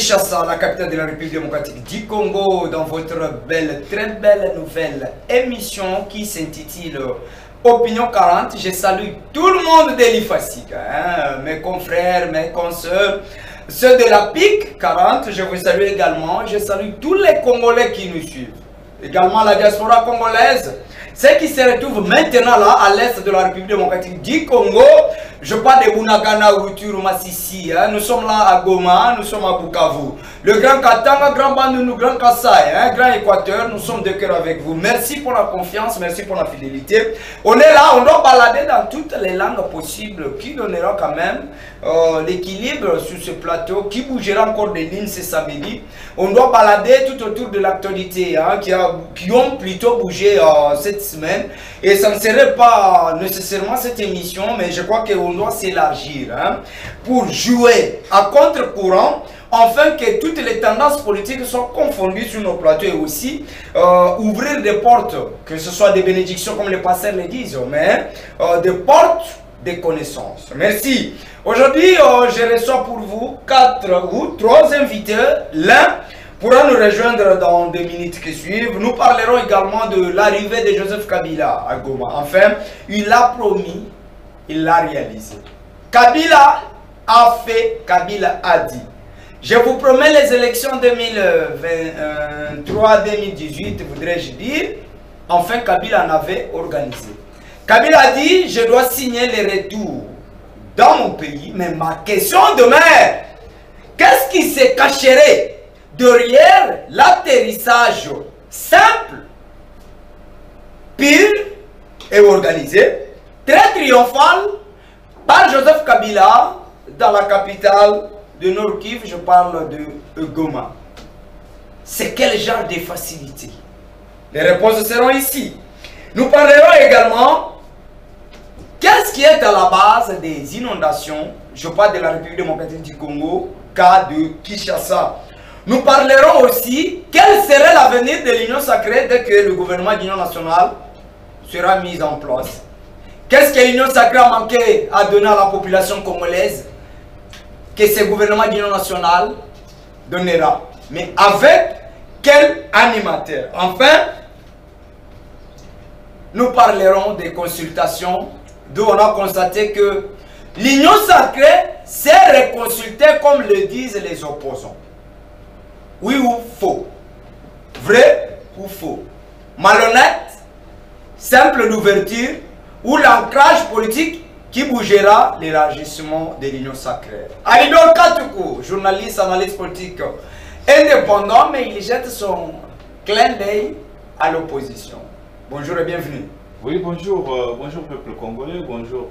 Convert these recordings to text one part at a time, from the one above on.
Kinshasa, la capitale de la République démocratique du Congo, dans votre belle, très belle nouvelle émission qui s'intitule Opinion 40. Je salue tout le monde de l'IFASIC, mes confrères, mes consoeurs, ceux de la PIC 40, je vous salue également. Je salue tous les Congolais qui nous suivent, également la diaspora congolaise, ceux qui se retrouvent maintenant là à l'est de la République démocratique du Congo. Je parle de Bunagana, Rutshuru, Massissi. Nous sommes là à Goma, nous sommes à Bukavu. Le Grand Katanga, Grand Bandundu, Grand Kassai, Grand Équateur, nous sommes de cœur avec vous. Merci pour la confiance, merci pour la fidélité. On est là, on doit balader dans toutes les langues possibles qui donnera quand même l'équilibre sur ce plateau, qui bougera encore des lignes ce samedi. On doit balader tout autour de l'actualité qui ont plutôt bougé cette semaine. Et ça ne serait pas nécessairement cette émission, mais je crois qu'on doit s'élargir pour jouer à contre-courant, afin que toutes les tendances politiques soient confondues sur nos plateaux et aussi ouvrir des portes, que ce soit des bénédictions comme les pasteurs le disent, mais des portes de connaissances. Merci. Aujourd'hui, je reçois pour vous 3 invités. L'un pourra nous rejoindre dans 2 minutes qui suivent. Nous parlerons également de l'arrivée de Joseph Kabila à Goma. Enfin, il l'a promis, il l'a réalisé. Kabila a fait, Kabila a dit. Je vous promets les élections 2023-2018, voudrais-je dire. Enfin, Kabila en avait organisé. Kabila a dit, je dois signer les retours dans mon pays, mais ma question demeure, qu'est-ce qui se cacherait derrière l'atterrissage simple, pur et organisé, très triomphal, par Joseph Kabila dans la capitale de Nord-Kivu, je parle de Goma? C'est quel genre de facilité? Les réponses seront ici. Nous parlerons également qu'est-ce qui est à la base des inondations, je parle de la République démocratique du Congo, cas de Kinshasa. Nous parlerons aussi quel serait l'avenir de l'Union sacrée dès que le gouvernement d'Union nationale sera mis en place. Qu'est-ce que l'Union sacrée a manqué à donner à la population congolaise que ce gouvernement d'Union nationale donnera? Mais avec quel animateur? Enfin, nous parlerons des consultations d'où on a constaté que l'Union sacrée s'est reconsultée comme le disent les opposants. Oui ou faux? Vrai ou faux? Malhonnête? Simple d'ouverture? Ou l'ancrage politique qui bougera l'élargissement de l'Union sacrée? Alidor Katoukou, journaliste, analyste politique indépendant, mais il jette son clin d'œil à l'opposition. Bonjour et bienvenue. Oui, bonjour, bonjour peuple congolais, bonjour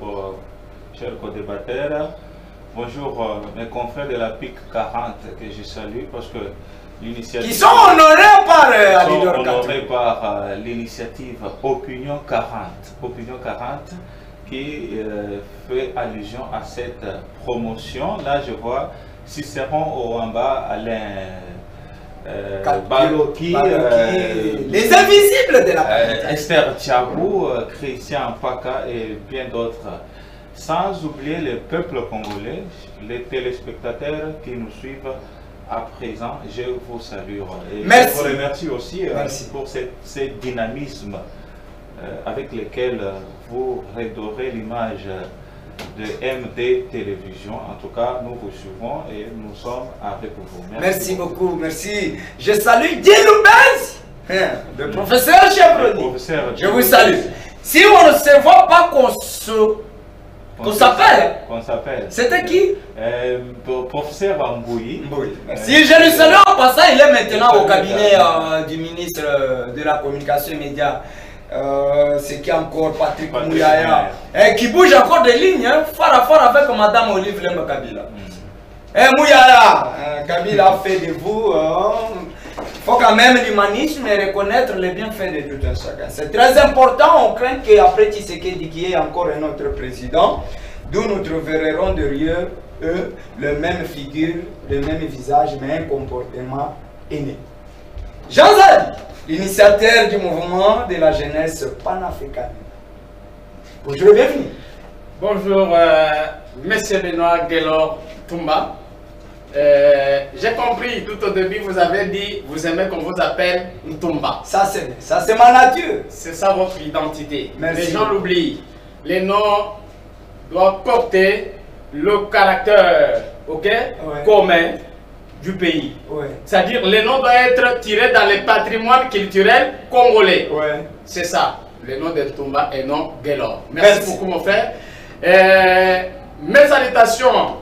chers co-débatteurs, bonjour mes confrères de la PIC 40 que je salue parce que l'initiative... Qui sont honorés par l'initiative Opinion 40. Opinion 40 qui fait allusion à cette promotion. Là, je vois Cicéron Owamba, Alain Baloki, les invisibles de la planète, Esther Thiabou, Christian Paka et bien d'autres. Sans oublier le peuple congolais, les téléspectateurs qui nous suivent à présent, je vous salue. Et merci. Je vous remercie aussi pour ce dynamisme avec lequel vous redorez l'image de MD Télévision. En tout cas, nous vous suivons et nous sommes avec vous. Merci beaucoup, merci. Je salue Dieloubez, le professeur Chevroni. Je vous salue. Si on ne se voit pas qu'on s'appelle. C'était qui? Professeur Mbouyi. Si je le salue en passant, il est maintenant au cabinet du ministre de la Communication et Médias. C'est qui encore Patrick Mouyaya, qui bouge encore des lignes, fort à fort avec Madame Olive Lemba Kabila. Mouyaya, Kabila a fait de vous. Il faut quand même l'humanisme et reconnaître les bienfaits de tout un chacun. C'est très important. On craint qu'après Tshisekedi, qui est encore un autre président, d'où nous trouverons derrière eux le même figure, le même visage, mais un comportement aîné. Jean Zadi, l'initiateur du mouvement de la jeunesse panafricaine. Bonjour et bienvenue. Bonjour, Monsieur Benoît Guélor Toumba. J'ai compris tout au début, vous avez dit, vous aimez qu'on vous appelle Ntumba. Ça c'est ma nature. C'est ça votre identité. Merci. Les gens l'oublient. Les noms doivent porter le caractère, ok, commun du pays. C'est-à-dire, les noms doivent être tirés dans le patrimoine culturel congolais. C'est ça, le nom de Ntumba et non Gelor. Merci beaucoup, mon frère. Mes salutations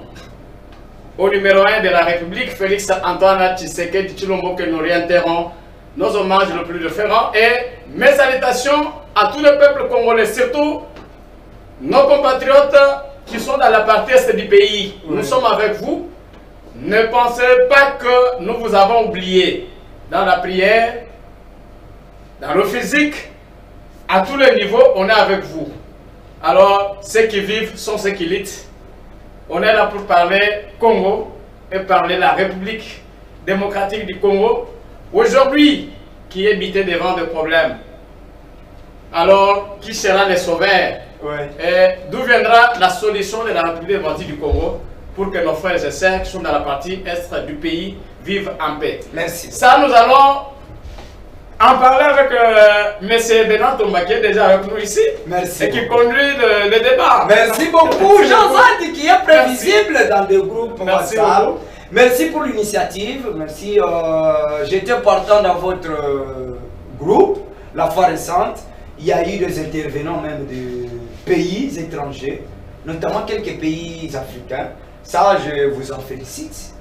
au numéro 1 de la République, Félix Antoine Tshisekedi Tshilombo, que nous réitérons nos hommages le plus différents. Et mes salutations à tout le peuple congolais, surtout nos compatriotes qui sont dans la partie est du pays. Nous sommes avec vous. Ne pensez pas que nous vous avons oublié. Dans la prière, dans le physique, à tous les niveaux, on est avec vous. Alors, ceux qui vivent sont ceux qui luttent. On est là pour parler Congo et parler la République démocratique du Congo. Aujourd'hui, qui est bité devant des problèmes. Alors, qui sera le sauveur? Et d'où viendra la solution de la République démocratique du Congo pour que nos frères et sœurs qui sont dans la partie est du pays vivent en paix? Merci. Ça, nous allons en parler avec M. Benoît Ntumba qui est déjà avec nous ici. Merci. Et qui conduit le débat. Merci beaucoup. Jean-Zad qui est prévisible dans des groupes WhatsApp. Merci pour l'initiative. Merci. J'étais partant dans votre groupe, la fois récente. Il y a eu des intervenants même de pays étrangers, notamment quelques pays africains. Ça, je vous en félicite.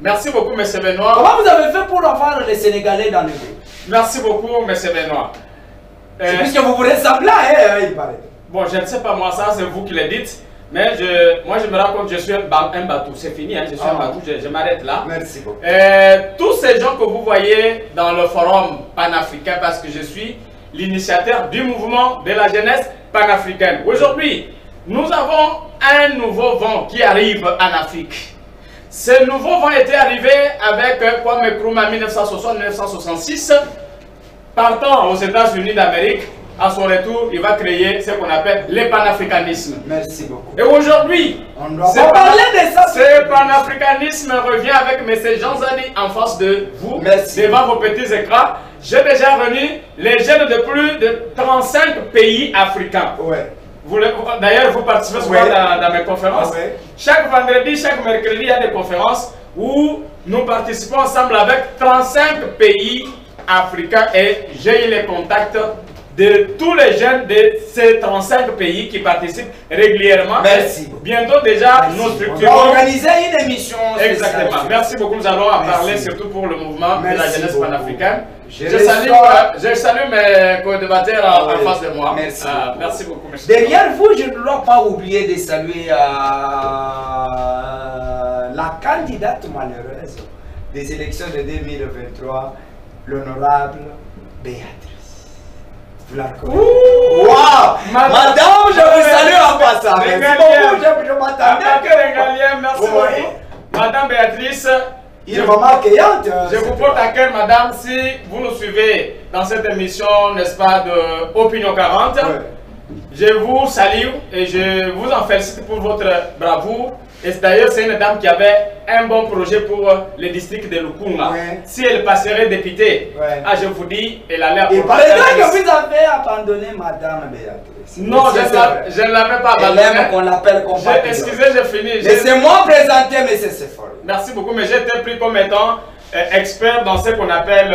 Merci beaucoup, M. Benoît. Comment vous avez fait pour avoir les Sénégalais dans le groupe? Merci beaucoup, M. Benoît. C'est puisque vous vous ressemblez, il paraît. Bon, je ne sais pas moi, ça c'est vous qui le dites. Mais moi je me rends compte que je suis un batou. C'est fini, hein, je suis un batou, je m'arrête là. Merci beaucoup. Tous ces gens que vous voyez dans le forum panafricain, parce que je suis l'initiateur du mouvement de la jeunesse panafricaine. Aujourd'hui, nous avons un nouveau vent qui arrive en Afrique. Ce nouveau vent était arrivé avec Kwame Nkrumah en 1960-1966, partant aux États-Unis d'Amérique. À son retour, il va créer ce qu'on appelle le panafricanisme. Merci beaucoup. Et aujourd'hui, ce panafricanisme revient avec M. Jean Zadi en face de vous, devant vos petits écrans. J'ai déjà réuni les jeunes de plus de 35 pays africains. D'ailleurs, vous participez souvent dans mes conférences. Chaque vendredi, chaque mercredi, il y a des conférences où nous participons ensemble avec 35 pays africains et j'ai eu les contacts de tous les jeunes de ces 35 pays qui participent régulièrement. Merci. Bientôt déjà, nos structures vont organiser une émission. Exactement. Merci beaucoup. Nous allons en parler surtout pour le mouvement de la jeunesse panafricaine. Je salue mes co-débatteurs en face de moi. Merci. Merci beaucoup, monsieur. Derrière vous, je ne dois pas oublier de saluer la candidate malheureuse des élections de 2023, l'honorable Béatrice. Vous la reconnaissez? Waouh! Madame, je vous salue en passant. Merci beaucoup, je m'attendais. Merci beaucoup. Madame Béatrice, il est vraiment accueillante. Je vous porte à cœur, madame, si vous nous suivez dans cette émission, n'est-ce pas, de Opinion 40. Je vous salue et je vous en félicite pour votre bravoure. Et d'ailleurs, c'est une dame qui avait un bon projet pour le district de Lukunga. Si elle passerait députée, je vous dis, elle a l'air... Et par exemple que vous avez abandonné madame Béatrice. Non, je ne l'avais pas abandonné. Elle aime qu'on l'appelle comme ça. Excusez, j'ai fini. Laissez-moi présenter M. Sefor. Merci beaucoup, mais j'ai été pris comme étant expert dans ce qu'on appelle...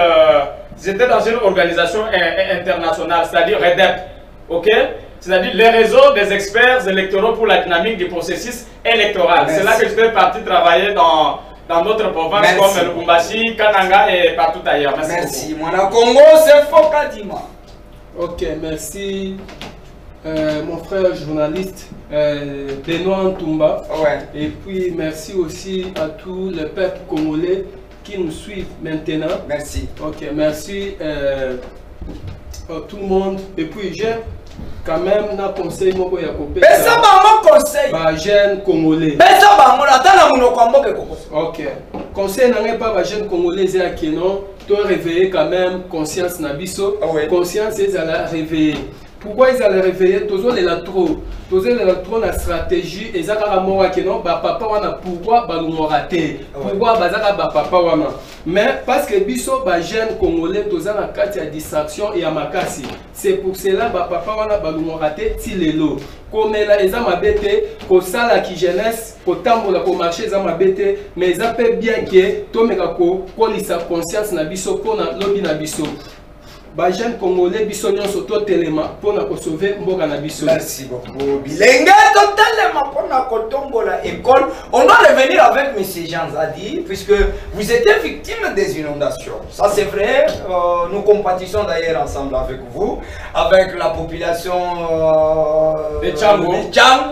J'étais dans une organisation internationale, c'est-à-dire REDEP. Ok? C'est-à-dire les réseaux des experts électoraux pour la dynamique du processus électoral. C'est là que je suis parti travailler dans d'autres provinces comme Lubumbashi, Kananga et partout ailleurs. Merci. Mon Congo, c'est Fokadima. Ok, merci. Mon frère journaliste Benoît Ntumba. Et puis merci aussi à tous les peuples congolais qui nous suivent maintenant. Merci. Ok, merci à tout le monde. Et puis j'ai quand même un conseil mon conseil jeune congolais. Ok. Conseil n'a pas jeune congolais c'est que non, doit réveiller quand même conscience nabiso. Conscience est à la réveiller. pourquoi ils allaient réveiller tous les trop la stratégie et ça mora que non papa wana pourquoi balumorate pourquoi bazaka papa wana mais parce que biso ba jeune congolais tous na kati ya distraction et ya makasi c'est pour cela papa wana balumorate tilelo komela eza mabete ko sala ki jeunesse ko tambola ko marcher eza mabete mais ça peut bien que tomeka ko kolisa conscience na biso pona lobi na biso. Bajen congolais bisognon surtout tellement pour nous sauver mboka na biso. Merci beaucoup. Bilingue totalement pour na kotongo la école. On doit revenir avec M. Jean Zadi puisque vous étiez victime des inondations. Ça c'est vrai. Nous compatissons d'ailleurs ensemble avec vous, avec la population de Tchango,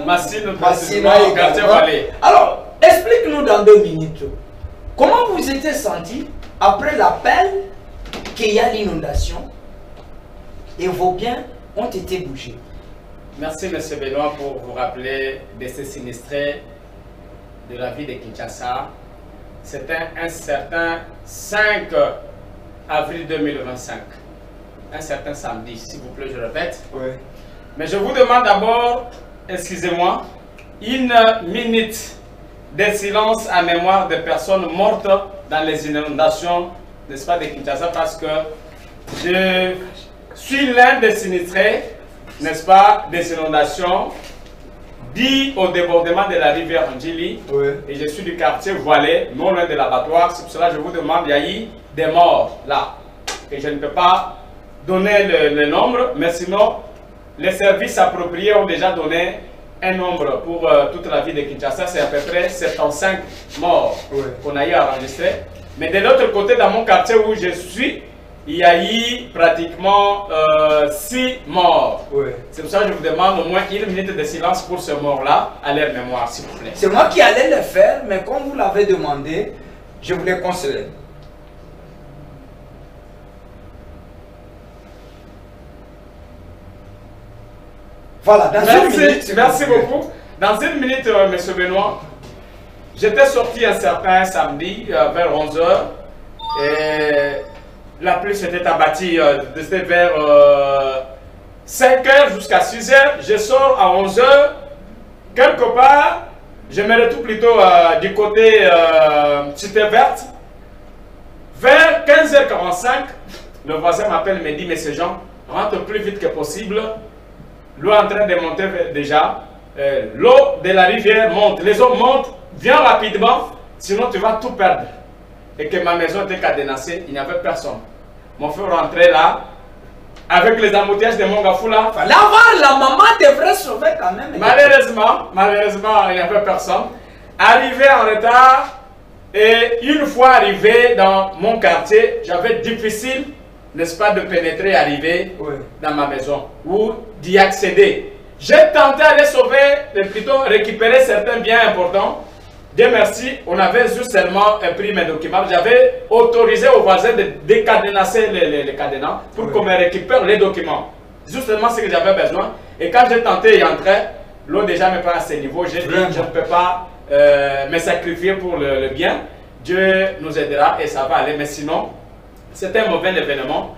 Massina et Quartier-Vallée. Alors, explique-nous dans 2 minutes. Comment vous étiez senti après l'appel qu'il y a l'inondation et vos biens ont été bougés? Merci M. Benoît pour vous rappeler de ces sinistrés de la ville de Kinshasa. C'était un certain 5 avril 2025. Un certain samedi, s'il vous plaît, je répète. Oui. Mais je vous demande d'abord, excusez-moi, 1 minute de silence à mémoire des personnes mortes dans les inondations, n'est-ce pas, de Kinshasa, parce que je suis l'un des sinistrés, n'est-ce pas, des inondations dit au débordement de la rivière Njili. Oui. Et je suis du quartier Voilé, non loin de l'abattoir. C'est pour cela que je vous demande, il y a eu des morts là. Et je ne peux pas donner le nombre, mais sinon, les services appropriés ont déjà donné un nombre pour toute la ville de Kinshasa. C'est à peu près 75 morts qu'on a eu à enregistrer. Mais de l'autre côté, dans mon quartier où je suis, il y a eu pratiquement 6 morts. Oui. C'est pour ça que je vous demande au moins 1 minute de silence pour ce mort-là, à leur mémoire, s'il vous plaît. C'est moi qui allais le faire, mais comme vous l'avez demandé, je voulais consoler. Voilà, dans merci, 1 minute. Merci beaucoup. Dans 1 minute, M. Benoît, j'étais sorti un certain samedi vers 11 h et la pluie s'était abattue vers 5 h jusqu'à 6 h. Je sors à 11 h. Quelque part, je me retrouve plutôt du côté Cité Verte. Vers 15 h 45, le voisin m'appelle et me dit, Monsieur Jean, rentre plus vite que possible. L'eau est en train de monter déjà. L'eau de la rivière monte. Les eaux montent. Viens rapidement, sinon tu vas tout perdre. Et que ma maison était cadenassée, il n'y avait personne. Mon frère rentrait là, avec les embouteillages de Mongafoula. Fallait avoir la maman devrait sauver quand même. Malheureusement, il n'y avait personne. Arrivé en retard, et une fois arrivé dans mon quartier, j'avais difficile, n'est-ce pas, de pénétrer, arriver dans ma maison ou d'y accéder. J'ai tenté d'aller sauver, plutôt récupérer certains biens importants. Dieu merci, on avait juste seulement pris mes documents. J'avais autorisé aux voisins de décadenasser les cadenas pour qu'on me récupère les documents. Justement ce que j'avais besoin. Et quand j'ai tenté d'y entrer, l'eau déjà me prend à ce niveau. J'ai dit, je ne peux pas me sacrifier pour le bien. Dieu nous aidera et ça va aller. Mais sinon, c'était un mauvais événement.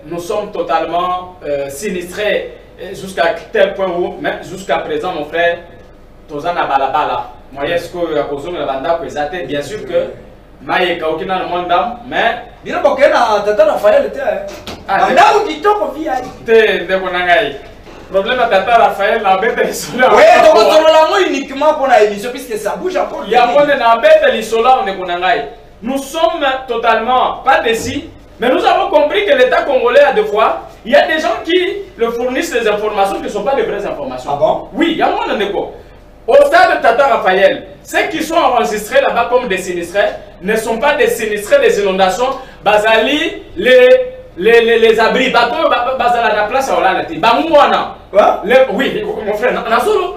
Nous sommes totalement sinistrés jusqu'à tel point où, même jusqu'à présent, mon frère, Tozana Balabala. Moi, est-ce que bien sûr que Maïe Kaokina le monde mais. Bien que Tata Raphaël était. Là où dit on vit aïe. Problème à Tata Raphaël, la bête est solaire. Oui, donc on l'a uniquement pour la émission puisque ça bouge encore. Il y a un la bête est solaire, on est. Nous sommes totalement pas décis, mais nous avons compris que l'État congolais a 2 fois. Il y a des gens qui le fournissent des informations qui ne sont pas de vraies informations. Ah bon? Oui, il y a un monde de quoi. Au stade de Tata Raphaël, ceux qui sont enregistrés là-bas comme des sinistrés ne sont pas des sinistrés des inondations. Bazali, les abris, bateau, bazala la place à Olana. Bamouana. Oui, mon frère, Nazolo.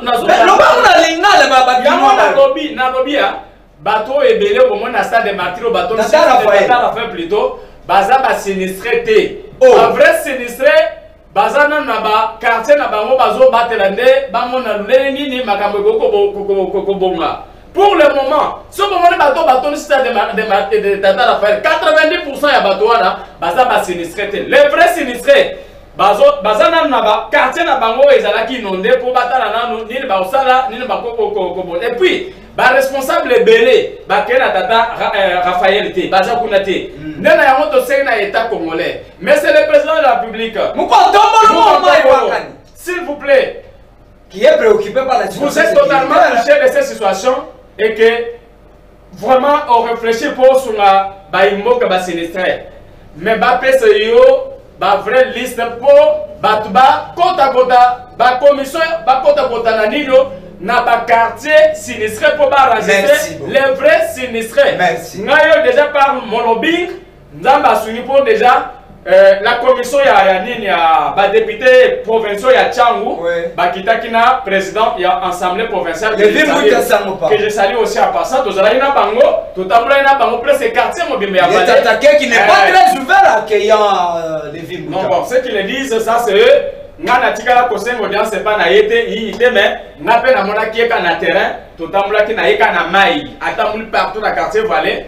Bateau est belé au moins à stade de martyr au bateau. Tata Raphaël plutôt. Bazaba sinistré T. Un vrai sinistré. Bazana naba quartier na bango bazo batelande bamona leni ni makambo koko bonga. Pour le moment, ce moment le bateau stade de Tata Raphaël 90% ya bateau là bazaba sinistré. Les vrais sinistrés bazana na quartier na bango ezalaki inondé pour batala nanu nini ba osala nini ba ko et puis ba responsable belé ba kena tata Raphaël T baza kuna te nena yango to na état congolais mais c'est le président de la République s'il vous plaît qui est préoccupé par la situation. Vous êtes totalement touché de cette situation et que vraiment on réfléchit pour sur la baïmo que ba sinistre mais ba pese yo ba vraie liste pour batuba kota ba commission ba kota na nino na ba quartier sinistré pour ba enregistrer les vrais sinistrés. Merci. Ngayo déjà par mon lobbying nzamba suni pour déjà la commission ya nini ya ba député provinciaux ya Tchangu ba kitakina président ya assemblée provinciale que je salue aussi à passant to zala ina bango to tambula ina bango presque quartier mobimbe ya Balé attaqué qui n'est pas très ouvert à accueillant les villes. Non bon ce qu'ils disent ça c'est eux ngana tikala kosengo audience c'est pas na yete yite mais ngape na mona kieka na terrain to tambula ki na yeka na mai atambuli partout na quartier Valais.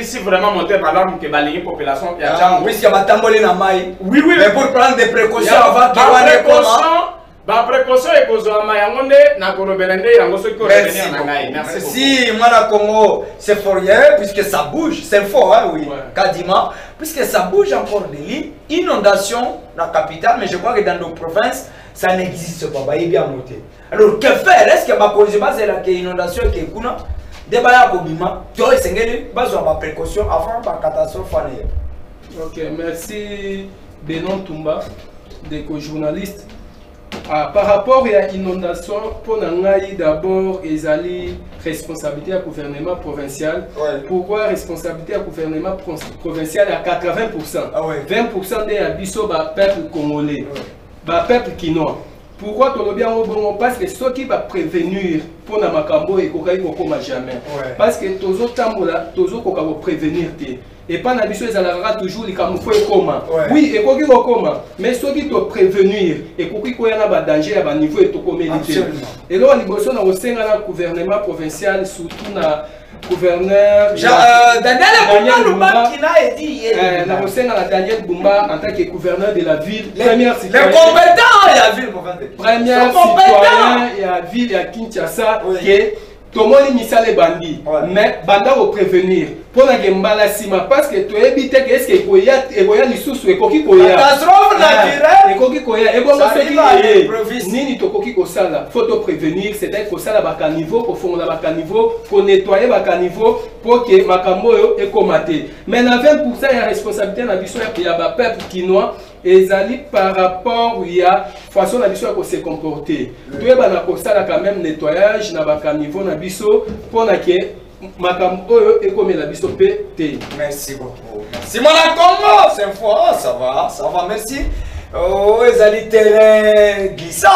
Si vraiment monter l'alarme que la population oui, si y a batamboli na mai. Oui, mais pour prendre des précautions avant qu'il y ait ba précaution et cause ma yangonde na korobelende yango so ko revenir na ngai. Merci moi Congo, c'est fort hier puisque ça bouge, c'est fort hein oui. Kadima puisque ça bouge encore de l'île, inondation dans la capitale mais je crois que dans nos provinces ça n'existe pas, bah il bien monté. Alors que faire? Est-ce que ba cause c'est la inondation qui est kuna? Précaution avant la catastrophe. Ok, merci Benoît Tumba, des co-journalistes. Par rapport à l'inondation, pour nous d'abord, ils allaient responsabilité à gouvernement provincial. Pourquoi responsabilité à gouvernement provincial à 80%? 20% des habitants du peuple congolais, du peuple kinois. Pourquoi tu bien au bon? Parce que ce qui va prévenir pour na makambo et kokai kokoma jamais. Parce que tozo tambola, tozo koka prévenir te. Et pas na biso ezalaka toujours les camoufler comment. Oui, et koki kokoma, mais ce qui te prévenir et koki ko yana ba danger à ba niveau et to communauté. Et là liboso na osenga na gouvernement provincial surtout na gouverneur Daniel Bumba qui n'a dit Daniel Bumba en tant que gouverneur de la ville, première citoyen. Les compétents de la ville, première citoyen et la ville à Kinshasa qui tomoni misale bandi mais banda au prévenir pour la gembala sima parce que tu éviter que est-ce que koya lisusu ekoki koya catastrophe naturelle ekoki koya ebongo soki nini tokoki kosala faut te prévenir c'est-à-dire kosala ba caniveau pour fongola ba caniveau pour nettoyer ba caniveau pour que makambo yo ekomate mais na 20% ya responsabilité na biso ya ba peuple kinois ezali par rapport à façon la biso à se comporter. Tu es bana kosala quand même nettoyage na ba caniveau na biso pour na ke makambo et comme la biso pété. Merci beaucoup. Merci mon Congo, c'est fort, ça va, merci. Oh, ezali terrain glissant,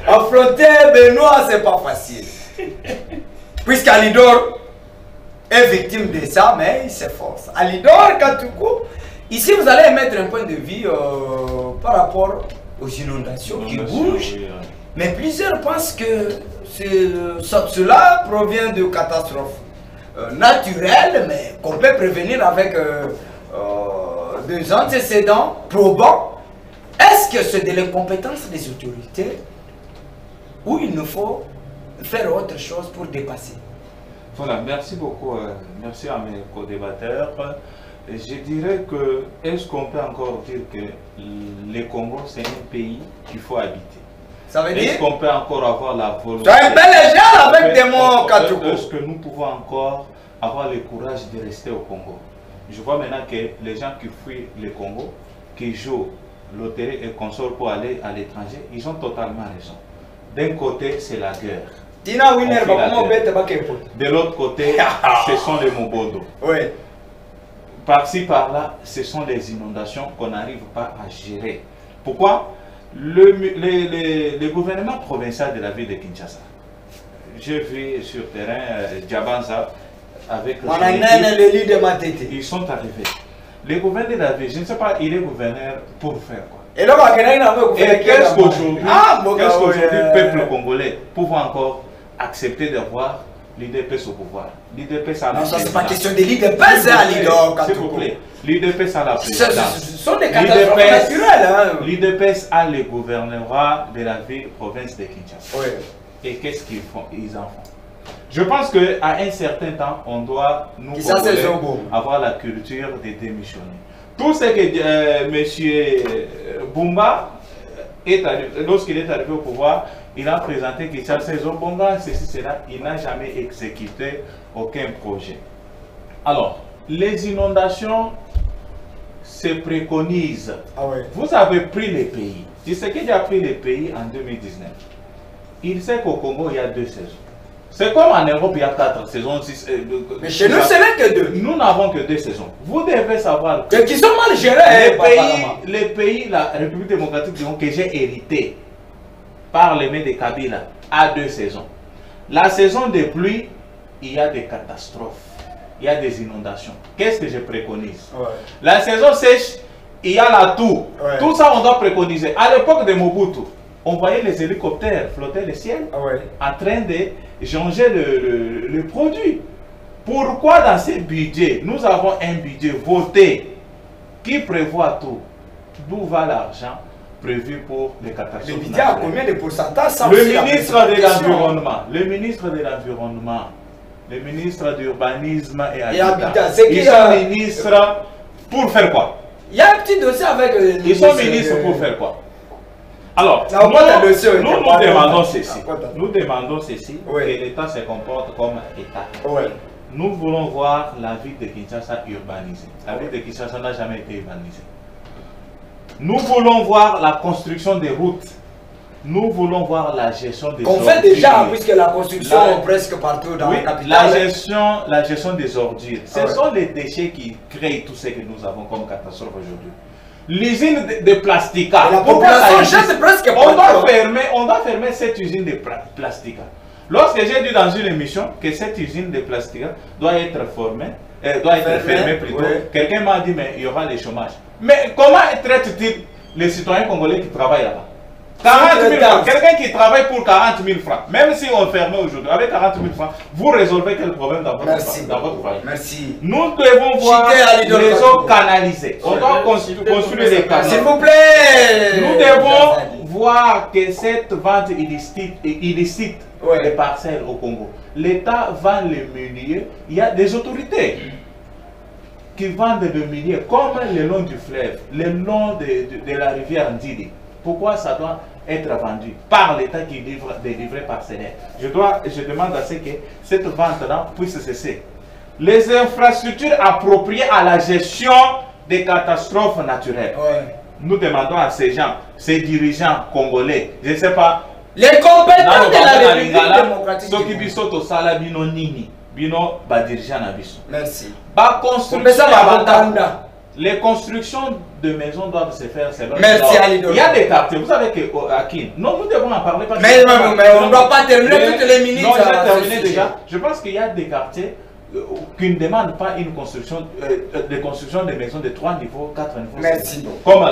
affronter Benoît, c'est pas facile. Puisqu'Alidor est victime de ça, mais il s'efforce. Alidor Katoukou. Ici, vous allez mettre un point de vue par rapport aux inondations qui bougent. Mais plusieurs pensent que cela provient de catastrophes naturelles, mais qu'on peut prévenir avec des antécédents probants. Est-ce que c'est de l'incompétence des autorités ou il nous faut faire autre chose pour dépasser? Voilà, merci beaucoup. Merci à mes co-débatteurs. Je dirais que, est-ce qu'on peut encore dire que le Congo, c'est un pays qu'il faut habiter? Ça veut dire? Est-ce qu'on peut encore avoir la volonté? Tu es un bel légère avec des mots Katoukou. Est-ce que nous pouvons encore avoir le courage de rester au Congo? Je vois maintenant que les gens qui fuient le Congo, qui jouent loterie et console pour aller à l'étranger, ils ont totalement raison. D'un côté, c'est la guerre. De l'autre côté, ce sont les Mobodo. Oui. Par-ci, par-là, ce sont les inondations qu'on n'arrive pas à gérer. Pourquoi? Le gouvernement provincial de la ville de Kinshasa, j'ai vu sur terrain Djabanza avec ils sont arrivés. Le gouverneur de la ville, je ne sais pas, il est gouverneur pour faire quoi? Et qu'est-ce qu'aujourd'hui, le peuple congolais pouvons encore accepter d'avoir l'IDPS au pouvoir. L'IDPS a la non, ça c'est pas présidence. question de l'IDPS, hein, s'il vous plaît. L'IDPS a la présidence. Ce sont des catastrophes naturelles. Hein. L'IDPS a le gouvernorat de la ville province de Kinshasa. Oui. Et qu'est-ce qu'ils font? Ils en font. Je pense qu'à un certain temps, on doit nous avoir la culture de démissionner. Tout ce que M. Bumba, lorsqu'il est arrivé au pouvoir, il a présenté Kinshasa Bonga, ceci, cela, il n'a jamais exécuté aucun projet. Alors, les inondations se préconisent. Ah ouais. Vous avez pris les pays. Tu sais qu'il a pris les pays en 2019. Il sait qu'au Congo, il y a 2 saisons. C'est comme en Europe, il y a 4 saisons. 6, mais chez nous, ce n'est que 2. Nous n'avons que 2 saisons. Vous devez savoir que qui sont mal gérés. Les pays, la République démocratique, disons, que j'ai hérité par les mains de Kabila, a 2 saisons. La saison des pluies, il y a des catastrophes. Il y a des inondations. Qu'est-ce que je préconise? La saison sèche, il y a la toux. Tout ça, on doit préconiser. À l'époque de Mobutu, on voyait les hélicoptères flotter le ciel en train de changer le produit. Pourquoi dans ces budgets, nous avons un budget voté qui prévoit tout? D'où va l'argent prévu pour les catastrophes? Le budget a combien de pourcentage? Le ministre de l'Environnement, le ministre de l'Environnement, le ministre d'Urbanisme et Habitat, ils sont ministres pour faire quoi? Il y a un petit dossier avec... Ils sont ministres pour faire quoi? Alors, nous demandons ceci. Nous demandons ceci, que l'État se comporte comme État. Nous voulons voir la ville de Kinshasa urbanisée. La ville de Kinshasa n'a jamais été urbanisée. Nous voulons voir la construction des routes. Nous voulons voir la gestion des ordures. On fait déjà, puisque la construction est presque partout dans la capitale. La gestion des ordures. Ce sont les déchets qui créent tout ce que nous avons comme catastrophe aujourd'hui. L'usine de Plastica. La population jette presque partout. On doit fermer cette usine de Plastica. Lorsque j'ai dit dans une émission que cette usine de Plastica doit être fermée plutôt, quelqu'un m'a dit mais il y aura le chômage. Mais comment traite-t-il les citoyens congolais qui travaillent là-bas? 40 000 francs. Quelqu'un qui travaille pour 40 000 francs, même si on ferme aujourd'hui, avec 40 000 francs, vous résolvez quel problème dans votre foyer? Merci. Nous devons voir les eaux canalisées. On doit construire des canaux. S'il vous plaît. Nous devons voir que cette vente illicite des parcelles au Congo, l'État vend les miniers. Il y a des autorités qui vendent des miniers comme le long du fleuve, le long de la rivière Ndidi. Pourquoi ça doit être vendu par l'État qui livre des livrets parcellaires? Je demande à ce que cette vente-là puisse cesser. Les infrastructures appropriées à la gestion des catastrophes naturelles. Nous demandons à ces gens, ces dirigeants congolais, je ne sais pas, les compétents de la République démocratique. Merci. Les constructions de maisons doivent se faire selon il y a des quartiers, vous savez qu'à Kin, non, nous devons en parler. Mais on ne doit pas terminer toutes les minutes. Non, j'ai terminé déjà. Je pense qu'il y a des quartiers qui ne demandent pas une construction de maisons de 3 niveaux, 4 niveaux. Merci. Comme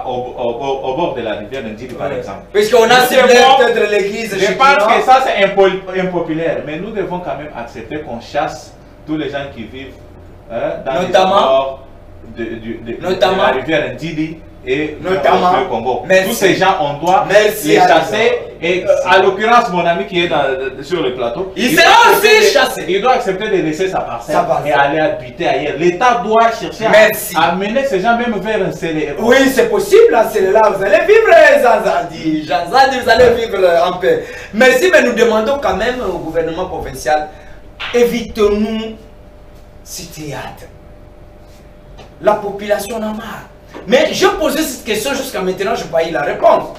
au bord de la rivière Ndidi, par exemple. Puisqu'on a ciblé peut-être l'église. Je pense que ça c'est impopulaire, mais nous devons quand même accepter qu'on chasse tous les gens qui vivent dans les bords de la rivière Ndidi et le Congo. Tous ces gens, on doit les chasser. Et à l'occurrence, mon ami qui est sur le plateau, il sera aussi chassé. Il doit accepter de laisser sa parcelle et aller habiter ailleurs. L'État doit chercher à amener ces gens même vers un CLR. Oui, c'est possible, un CLR. Vous allez vivre, Zanzadi. Zanzadi, vous allez vivre en paix. Merci, mais nous demandons quand même au gouvernement provincial, évitons-nous ce théâtre. La population en a marre. Mais je posais cette question jusqu'à maintenant, je n'ai pas eu la réponse.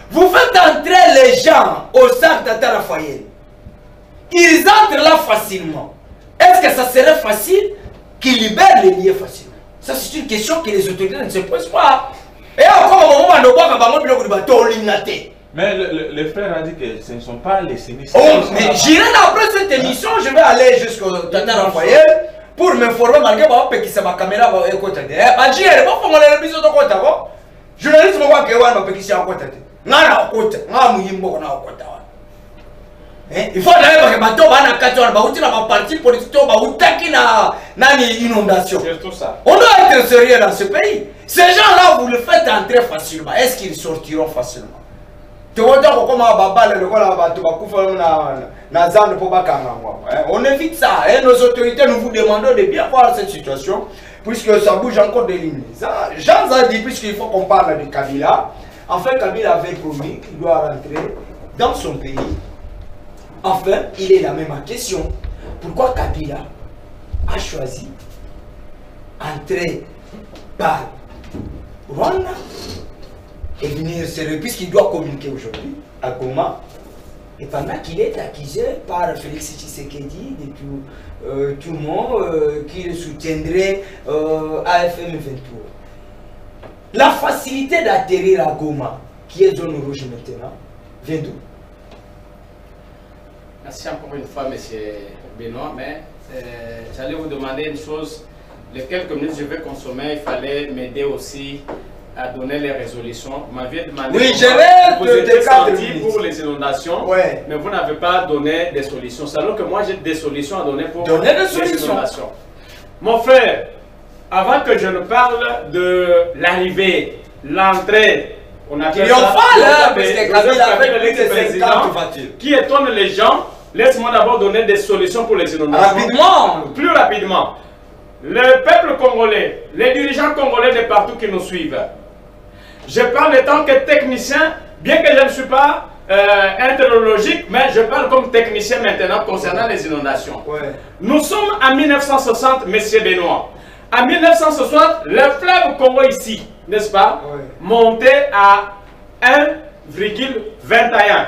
Vous faites entrer les gens au centre d'Atarafaye. Ils entrent là facilement. Est-ce que ça serait facile qu'ils libèrent les liens facilement? Ça, c'est une question que les autorités ne se posent pas. Et encore, au moment où mais le frère a dit que ce ne sont pas les sinistres. Oh, mais j'irai après cette émission, je vais aller jusqu'au Atarafaye pour m'informer malgré que c'est ma caméra va écouter. Journaliste, Il faut d'ailleurs que bateau va na kati na parti politique ba utaki na inondation. C'est tout ça. On doit être sérieux dans ce pays. Ces gens-là, vous le faites entrer facilement. Est-ce qu'ils sortiront facilement? On évite ça. Et nos autorités, nous vous demandons de bien voir cette situation, puisque ça bouge encore des lignes. Jean a dit, puisqu'il faut qu'on parle de Kabila, enfin Kabila avait promis qu'il doit rentrer dans son pays. Enfin, il est la même question. Pourquoi Kabila a choisi d'entrer par Rwanda et venir sérieux, puisqu'il doit communiquer aujourd'hui à Goma, et pendant qu'il est accusé par Félix Tshisekedi de tout le monde qu'il soutiendrait AFM 23. La facilité d'atterrir à Goma, qui est zone rouge maintenant, vient d'où? Merci encore une fois, M. Benoît, mais j'allais vous demander une chose. Les quelques minutes que je vais consommer, il fallait m'aider aussi à donner les résolutions. Vous m'aviez demandé vous étiez sorti pour les inondations, mais vous n'avez pas donné des solutions. Alors que moi, j'ai des solutions à donner pour les inondations. Mon frère, avant que je ne parle de l'arrivée, l'entrée, on appelle ça qui étonne les gens, laisse-moi d'abord donner des solutions pour les inondations. Rapidement. Plus rapidement. Le peuple congolais, les dirigeants congolais de partout qui nous suivent. Je parle en tant que technicien, bien que je ne suis pas interlogique, mais je parle comme technicien maintenant concernant les inondations. Nous sommes en 1960, Monsieur Benoît. En 1960, le fleuve Congo ici, n'est-ce pas, montait à 1,21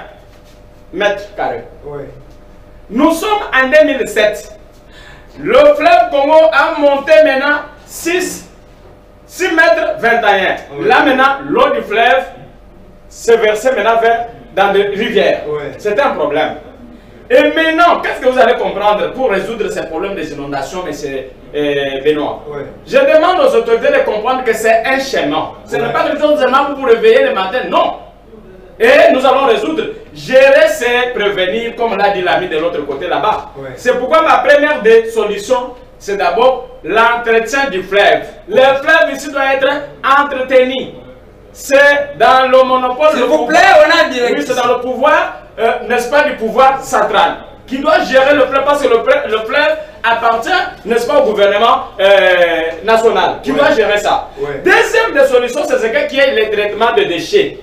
mètres carrés. Nous sommes en 2007. Le fleuve Congo a monté maintenant 6 mètres 21. Là maintenant, l'eau du fleuve se versait maintenant dans des rivières. C'est un problème. Et maintenant, qu'est-ce que vous allez comprendre pour résoudre ces problèmes des inondations, M. Benoît? Je demande aux autorités de comprendre que c'est un schéma. Ce n'est pas quelque chose seulement pour vous réveiller le matin, non. Et nous allons résoudre, gérer, c'est prévenir, comme l'a dit l'ami de l'autre côté là-bas. C'est pourquoi ma première des solutions, c'est d'abord l'entretien du fleuve. Le fleuve ici doit être entretenu. C'est dans le monopole. S'il vous plaît, on a direct. Oui, c'est dans le pouvoir, n'est-ce pas, du pouvoir central, qui doit gérer le fleuve, parce que le fleuve appartient, n'est-ce pas, au gouvernement national, qui doit gérer ça. Deuxième des solutions, c'est ce qui est le traitement de déchets.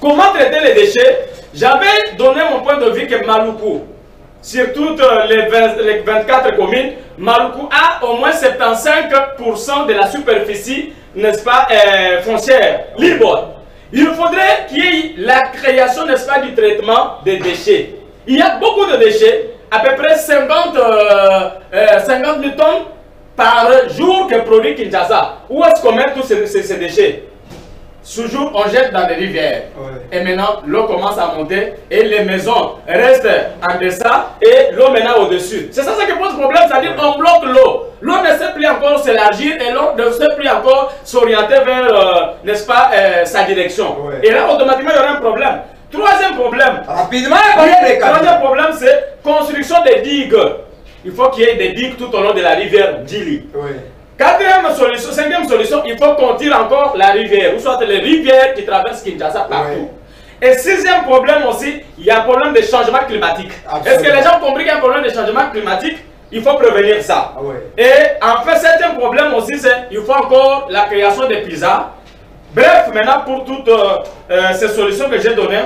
Comment traiter les déchets? J'avais donné mon point de vue que Maluku, sur toutes les 24 communes, Maluku a au moins 75% de la superficie, n'est-ce pas, foncière, libre. Il faudrait qu'il y ait la création, n'est-ce pas, du traitement des déchets. Il y a beaucoup de déchets, à peu près 50 000 tonnes par jour que produit Kinshasa. Où est-ce qu'on met tous ces déchets? Toujours on jette dans des rivières. Et maintenant l'eau commence à monter et les maisons restent en deçà et l'eau maintenant au-dessus. C'est ça qui pose problème, c'est-à-dire qu'on bloque l'eau. L'eau ne sait plus encore s'élargir et l'eau ne sait plus encore s'orienter vers, n'est-ce pas, sa direction. Et là automatiquement il y aura un problème. Troisième problème. Rapidement, troisième problème, c'est construction des digues. Il faut qu'il y ait des digues tout au long de la rivière Djili. Quatrième solution, cinquième solution, il faut qu'on tire encore la rivière, ou soit les rivières qui traversent Kinshasa partout. Et sixième problème aussi, il y a un problème de changement climatique. Est-ce que les gens ont compris qu'il y a un problème de changement climatique? Il faut prévenir ça. Et enfin, septième problème aussi, c'est qu'il faut encore la création des pizzas. Bref, maintenant, pour toutes ces solutions que j'ai données,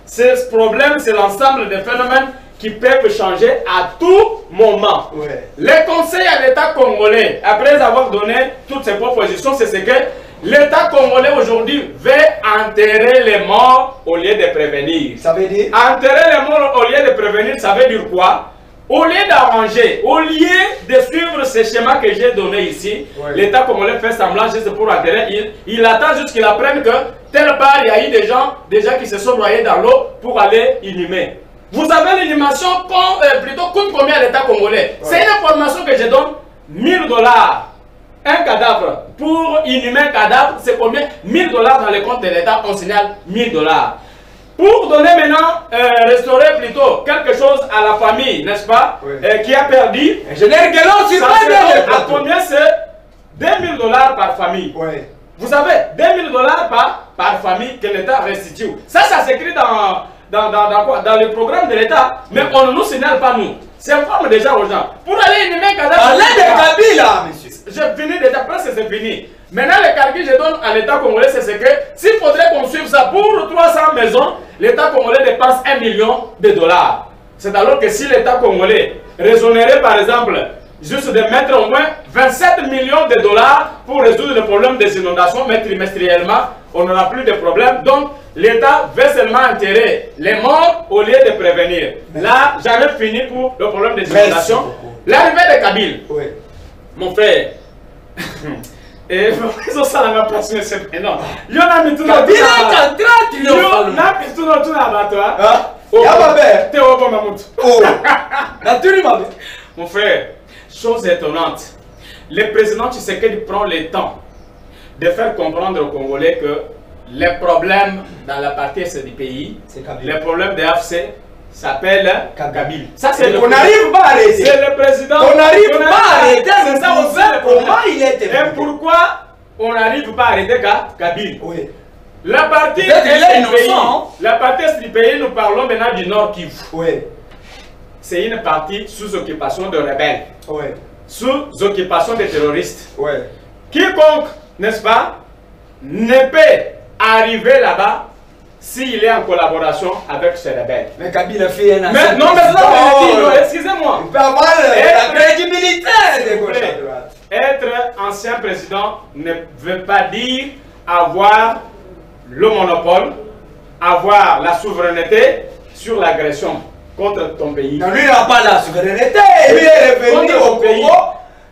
ce problème, c'est l'ensemble des phénomènes qui peuvent changer à tout moment. Les conseils à l'État congolais, après avoir donné toutes ces propositions, c'est ce que l'État congolais aujourd'hui veut enterrer les morts au lieu de prévenir. Ça veut dire? Enterrer les morts au lieu de prévenir, ça veut dire quoi? Au lieu d'arranger, au lieu de suivre ce schéma que j'ai donné ici, l'État congolais fait semblant juste pour enterrer. Il attend juste qu'il apprenne que telle part, il y a eu des gens déjà qui se sont noyés dans l'eau pour aller inhumer. Vous avez l'inhumation, plutôt coûte combien à l'État congolais? C'est une information que je donne, 1000 $. Un cadavre, pour inhumer un cadavre, c'est combien? 1000 $ dans les comptes de l'État, on signale 1000 $. pour donner maintenant, restaurer plutôt quelque chose à la famille, n'est-ce pas, qui a perdu. Ingénieur Guélon, c'est pas bien. À combien c'est 2000 $ par famille. Vous savez, 2000 $ par famille que l'État restitue. Ça s'écrit dans le programme de l'État, mais on ne nous signale pas nous. C'est informe déjà aux gens. Pour aller inhumer Kadhafi. Parlez de Kabila, monsieur. J'ai fini déjà, presque c'est fini. Maintenant, le calcul que je donne à l'État congolais, c'est que s'il faudrait qu'on suive ça pour 300 maisons, l'État congolais dépense 1 million $. C'est alors que si l'État congolais raisonnerait par exemple juste de mettre au moins 27 millions $, pour résoudre le problème des inondations, mais trimestriellement, on n'aura plus de problème. Donc, l'État veut seulement enterrer les morts au lieu de prévenir. Là, j'avais fini pour le problème des inondations. L'arrivée de Kabila, mon frère, et ils ça la même passion, c'est énorme. Il y en a mis tout dans mon frère, chose étonnante, le président Tshisekedi prend le temps de faire comprendre aux Congolais que les problèmes dans la partie est du pays, les problèmes de l'AFC s'appelle Kabila. Ça c'est on n'arrive pas à arrêter. C'est le président. On n'arrive pas à arrêter. C'est ça aussi le comment problème. il était. Et pourquoi on n'arrive pas à arrêter Kabila? Oui. La partie est du pays, nous parlons maintenant du Nord Kivu. Oui. C'est une partie sous occupation de rebelles. Oui. Sous occupation de terroristes. Oui. Quiconque, n'est-ce pas, ne peut arriver là-bas s'il est en collaboration avec ces rebelles. Mais Kabila fait un mais non, mais non, excusez-moi. Il peut avoir la crédibilité de gauche à droite. Être ancien président ne veut pas dire avoir le monopole, avoir la souveraineté sur l'agression contre ton pays. Non, lui n'a pas la souveraineté. Lui est revenu au Congo.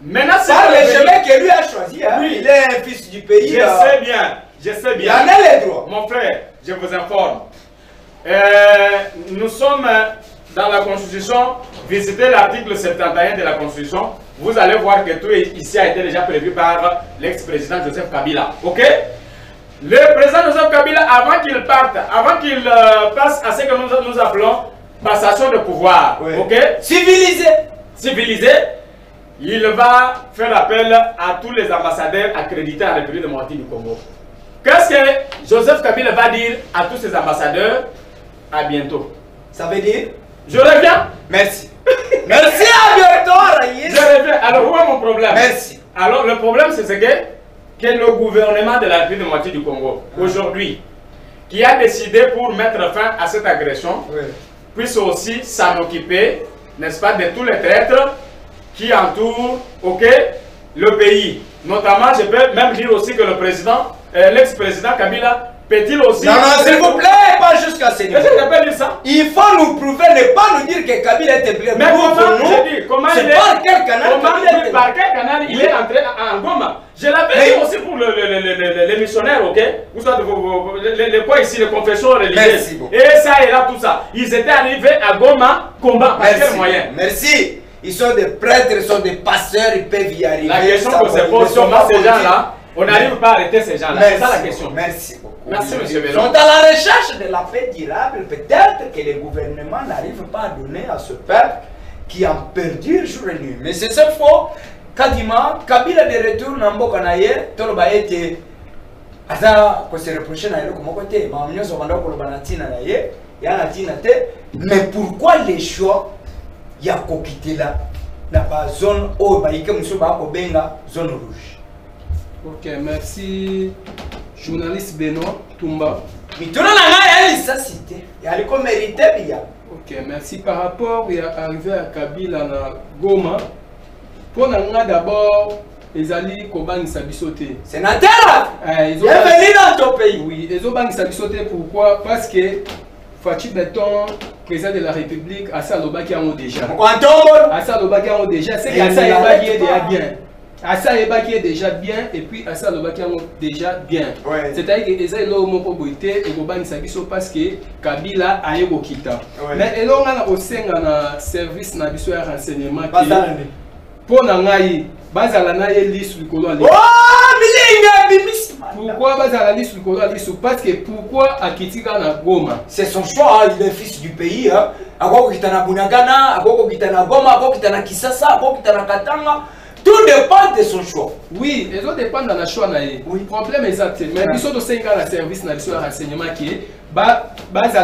Maintenant, c'est le chemin que lui a choisi. Hein. Oui. Il est un fils du pays. Je sais bien. Je sais bien. Il en a les droits. Mon frère, je vous informe. Nous sommes dans la Constitution. Visitez l'article 71 de la Constitution. Vous allez voir que tout ici a été déjà prévu par l'ex-président Joseph Kabila. Ok? Le président Joseph Kabila, avant qu'il parte, avant qu'il passe à ce que nous appelons passation de pouvoir, ok? Civilisé. Civilisé. Il va faire appel à tous les ambassadeurs accrédités à la République démocratique du Congo. Qu'est-ce que Joseph Kabila va dire à tous ces ambassadeurs? À bientôt. Ça veut dire? Je reviens. Merci. Merci, à bientôt. Je reviens. Alors, où est mon problème? Merci. Alors, le problème, c'est que le gouvernement de la République démocratique du Congo, aujourd'hui, qui a décidé pour mettre fin à cette agression, puisse aussi s'en occuper, n'est-ce pas, de tous les traîtres qui entourent, le pays. Notamment, je peux même dire aussi que le président, l'ex-président Kabila, peut-il aussi... Non, s'il vous plaît, pas jusqu'à ce niveau. Est-ce que je peux dire ça? Il faut nous prouver, ne pas nous dire que Kabila était blessé. Mais comment il est... Par quel canal par quel canal il est entré en Goma? Je l'avais dit aussi pour les missionnaires, vous savez, les quoi ici, les confessions religieuses. Et ça et là, tout ça. Ils étaient arrivés à Goma, combat. Par quel moyen? Merci. Ils sont des prêtres, ils sont des pasteurs, ils peuvent y arriver. La question que se pose, comment ces gens-là, on n'arrive pas à arrêter ces gens-là. C'est ça la question. Merci beaucoup. Merci, monsieur Ils sont à la recherche de la paix durable. Peut-être que les gouvernements n'arrivent pas à donner à ce peuple qui en perdure jour et nuit. Mais c'est cette fois, Kadima, Kabila de retour dans Mboka Naye, Toloba était. Aza, ko se reprocher na eloko moko te, ba mnyoso banda ko banatina na ye, ya na tina te. Mais pourquoi les choix ya ko kitela na ba zone o ba ike muso ba ko benga zone rouge? Ok, merci journaliste Benoît Tumba. Mituna na nga ya cité. Ya liko mérité bien. Ok, merci. Par rapport à arriver à Kabila na Goma, pour nous d'abord, ils allaient kobanisa bisoté. Sénateur, ils ont bienvenue dans ton pays. Oui, ils ont banisa bisoté. Pourquoi? Parce que Fachi Beton, président de la République, Assa Lobaki a déjà. Assa Lobaki a déjà. C'est qu'Assa Lobaki est déjà bien. Assa Lobaki est déjà bien et puis Assa Lobaki est déjà bien. C'est-à-dire que les gens ont mobilité et kobanisa biso parce que Kabila a eu Okita. Mais ils ont aussi un service na biso ya renseignement. Pour Nangaï, bazala na ye lisu likolo ali. Pourquoi bazala lisu likolo ali? Parce que pourquoi akitika na Goma? C'est son choix, il est fils du pays. Akoko kitana Bunagana, akoko kitana Goma, akoko kitana Kisasa, akoko kitana Katanga. Tout dépend de son choix. Oui, et ça dépend de la choix. Oui. Le problème est exact. Mais ils sont aussi dans le service de renseignement qui est à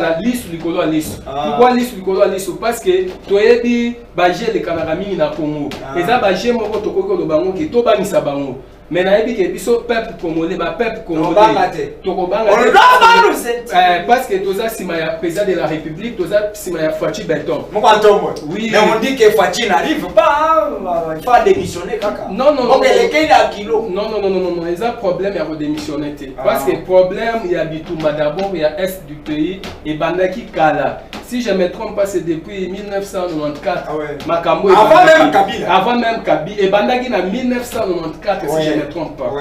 la liste du colo à liste. Pourquoi liste du colo à liste? Parce que tu as dit que les Kanarami na Congo. Et ça, bagé mon protocole de Bango qui est tout bas mis à Bango. Mais na ebi ke biso peuple congolais ba peuple congolais parce que toza sima ya président de la République, toza sima ya Fachi Benton. Oui. Mais on dit que Fachi n'arrive pas, il faut démissionner kaka. Non non non. Non, il y a un problème à démissionner parce que problème il y a Bitouma d'abord, il y a est du pays et Bandaki Kala. Si je ne me trompe pas, c'est depuis 1994. Makambo avant même Kabila. Avant même Kabila. Et Bandaki en 1994, si je ne me trompe pas.